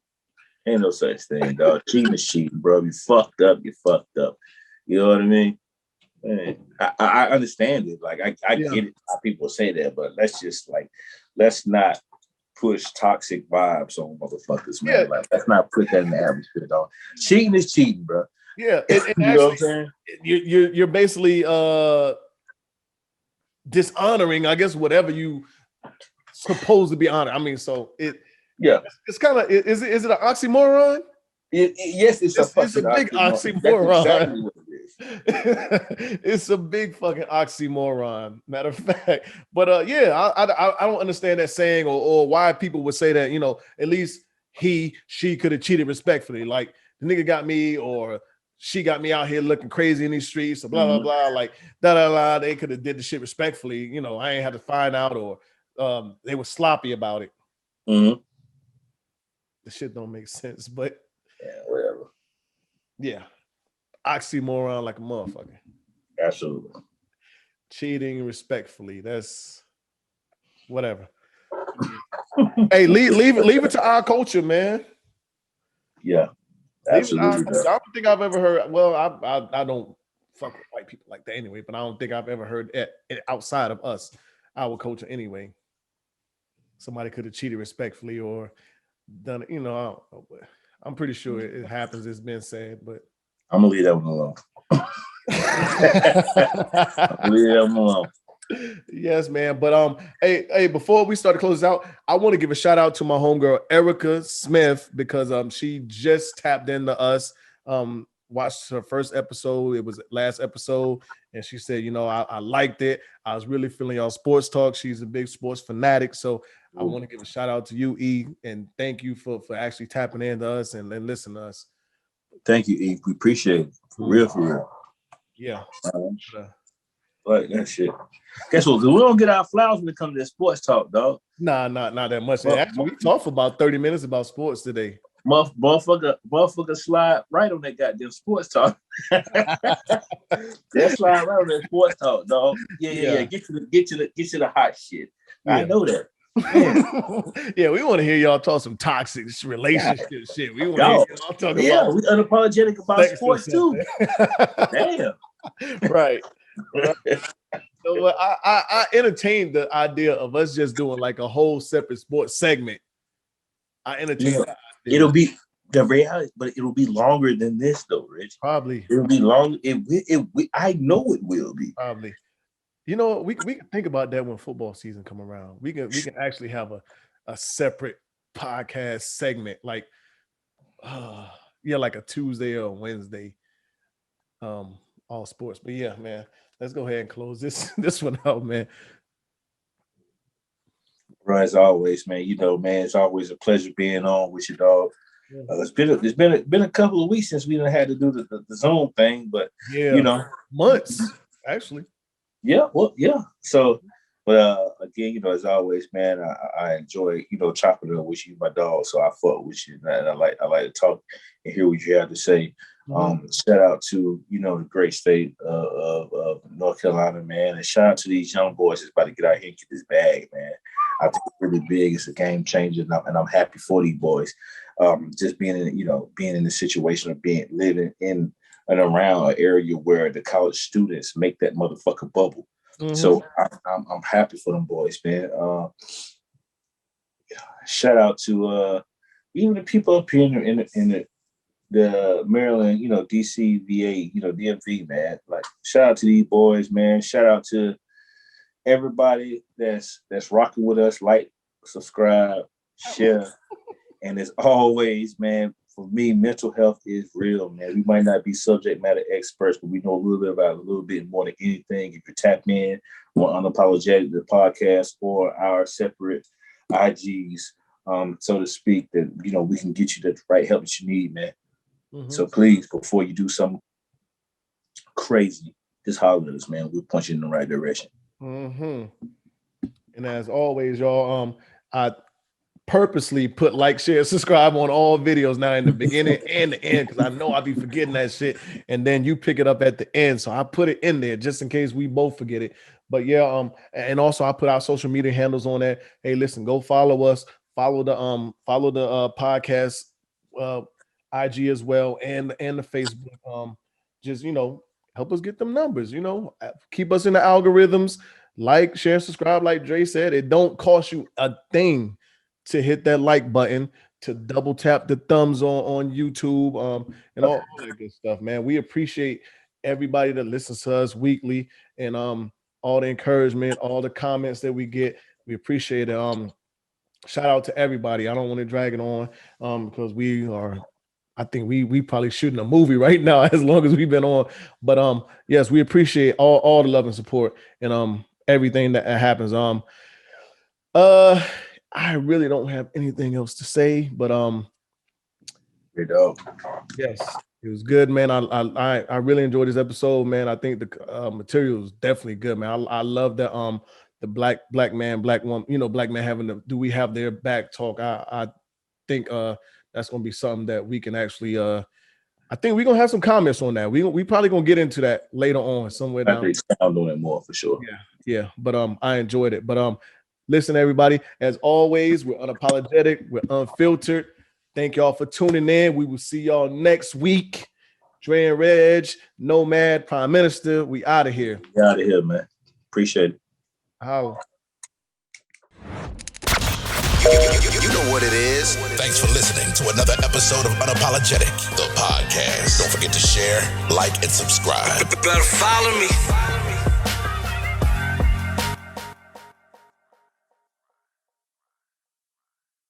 Ain't no such thing, dog. Cheating is cheating, bro. You fucked up, you fucked up. You know what I mean? Man, I understand it. Like I get it how people say that, but let's not push toxic vibes on motherfuckers, man. Yeah. Like let's not put that in the atmosphere, dog. Cheating is cheating, bro. Yeah, and you know what I'm saying? You're basically dishonoring, I guess, whatever you supposed to be honored. I mean, so it's kind of is it an oxymoron? Yes, it's a big oxymoron. That's exactly what it is. It's a big fucking oxymoron, matter of fact. But I don't understand that saying or why people would say that. You know, at least she could have cheated respectfully. Like the nigga got me, or she got me out here looking crazy in these streets, or blah blah blah. Like da. They could have did the shit respectfully. You know, I ain't had to find out, or they were sloppy about it. The shit don't make sense, but yeah, whatever. Yeah. Oxymoron like a motherfucker. Absolutely. Cheating respectfully. That's whatever. Hey, leave it to our culture, man. Yeah. Absolutely. I don't think I've ever heard. Well, I don't fuck with white people like that anyway, but I don't think I've ever heard it outside of us, our culture anyway. Somebody could have cheated respectfully or done it, you know. I don't know, but I'm pretty sure it happens. It's been said, but I'm gonna leave that one alone. Leave that one alone. Yes, man. But hey, before we start to close out, I want to give a shout out to my homegirl Erica Smith because she just tapped into us. Watched her first episode. It was last episode, and she said, you know, I liked it. I was really feeling y'all sports talk. She's a big sports fanatic, so I want to give a shout out to you, E, and thank you for actually tapping into us and listening to us. Thank you, E. We appreciate it. For real. Yeah. Like that shit. Guess what? We don't get our flowers when it comes to that sports talk, dog. Nah, not that much. Actually, we talked for about 30 minutes about sports today. Motherfucker slide right on that goddamn sports talk. That slide right on that sports talk, dog. Yeah. Get to the hot shit. Yeah. I know that. Yeah, we want to hear y'all talk some toxic relationship shit. We want to hear y'all talk about. Yeah, we unapologetic about sports too. Damn. Right. So I entertained the idea of us just doing like a whole separate sports segment. I entertained that idea. It'll be the reality, but it'll be longer than this though, Rich. Probably. It'll be long. I know it will be. Probably. You know, we can think about that when football season come around. We can actually have a separate podcast segment, like like a Tuesday or a Wednesday, all sports. But yeah, man, let's go ahead and close this one out, man. Right, as always, man. You know, man, it's always a pleasure being on with you, dog. It's been a couple of weeks since we done had to do the Zoom thing, but you know, months actually. Yeah, well, yeah. So, but again, you know, as always, man, I enjoy, you know, chopping it up with you, my dog. So I fuck with you, and I like to talk and hear what you have to say. Shout out to, you know, the great state of North Carolina, man, and shout out to these young boys that's about to get out here and get this bag, man. I think it's really big. It's a game changer, and I'm happy for these boys. Just being in the situation of living in and around an area where the college students make that motherfucker bubble. So I'm happy for them boys, man. Shout out to even the people up here in the Maryland, you know, DC, VA, you know, DMV, man. Like, shout out to these boys, man. Shout out to everybody that's rocking with us. Like, subscribe, share. And as always, man, for me, mental health is real, man. We might not be subject matter experts, but we know a little bit about it, a little bit more than anything. If you tap in on Unapologetic, the podcast, or our separate IGs, so to speak, that, you know, we can get you the right help that you need, man. So please, before you do something crazy, just holler at us, man. We'll point you in the right direction. And as always, y'all, I purposely put like, share, subscribe on all videos now in the beginning and the end, because I know I'll be forgetting that shit, and then you pick it up at the end. So I put it in there just in case we both forget it. But yeah, and also I put our social media handles on there. Hey, listen, go follow us, follow the podcast IG as well, and the Facebook. Just help us get them numbers. Keep us in the algorithms. Like, share, subscribe. Like Dre said, it don't cost you a thing to hit that like button, to double tap the thumbs on YouTube, and all that good stuff, man. We appreciate everybody that listens to us weekly, and all the encouragement, all the comments that we get. We appreciate it. Shout out to everybody. I don't want to drag it on because I think we probably shooting a movie right now as long as we've been on. But yes, we appreciate all the love and support and everything that happens. I really don't have anything else to say, but yes, it was good, man. I really enjoyed this episode, man. I think the material is definitely good, man. I love that the black man, black woman, black man having the do we have their back talk. I think that's gonna be something that we can actually I think we're gonna have some comments on that. We probably gonna get into that later on somewhere down. I think I'm doing it more for sure. Yeah. But I enjoyed it. But listen, everybody, as always, we're unapologetic, we're unfiltered. Thank y'all for tuning in. We will see y'all next week. Dre and Reg, Nomad, Prime Minister. We out of here. We out of here, man. Appreciate it. How? You know what it is. Thanks for listening to another episode of Unapologetic, the podcast. Don't forget to share, like, and subscribe. Better follow me.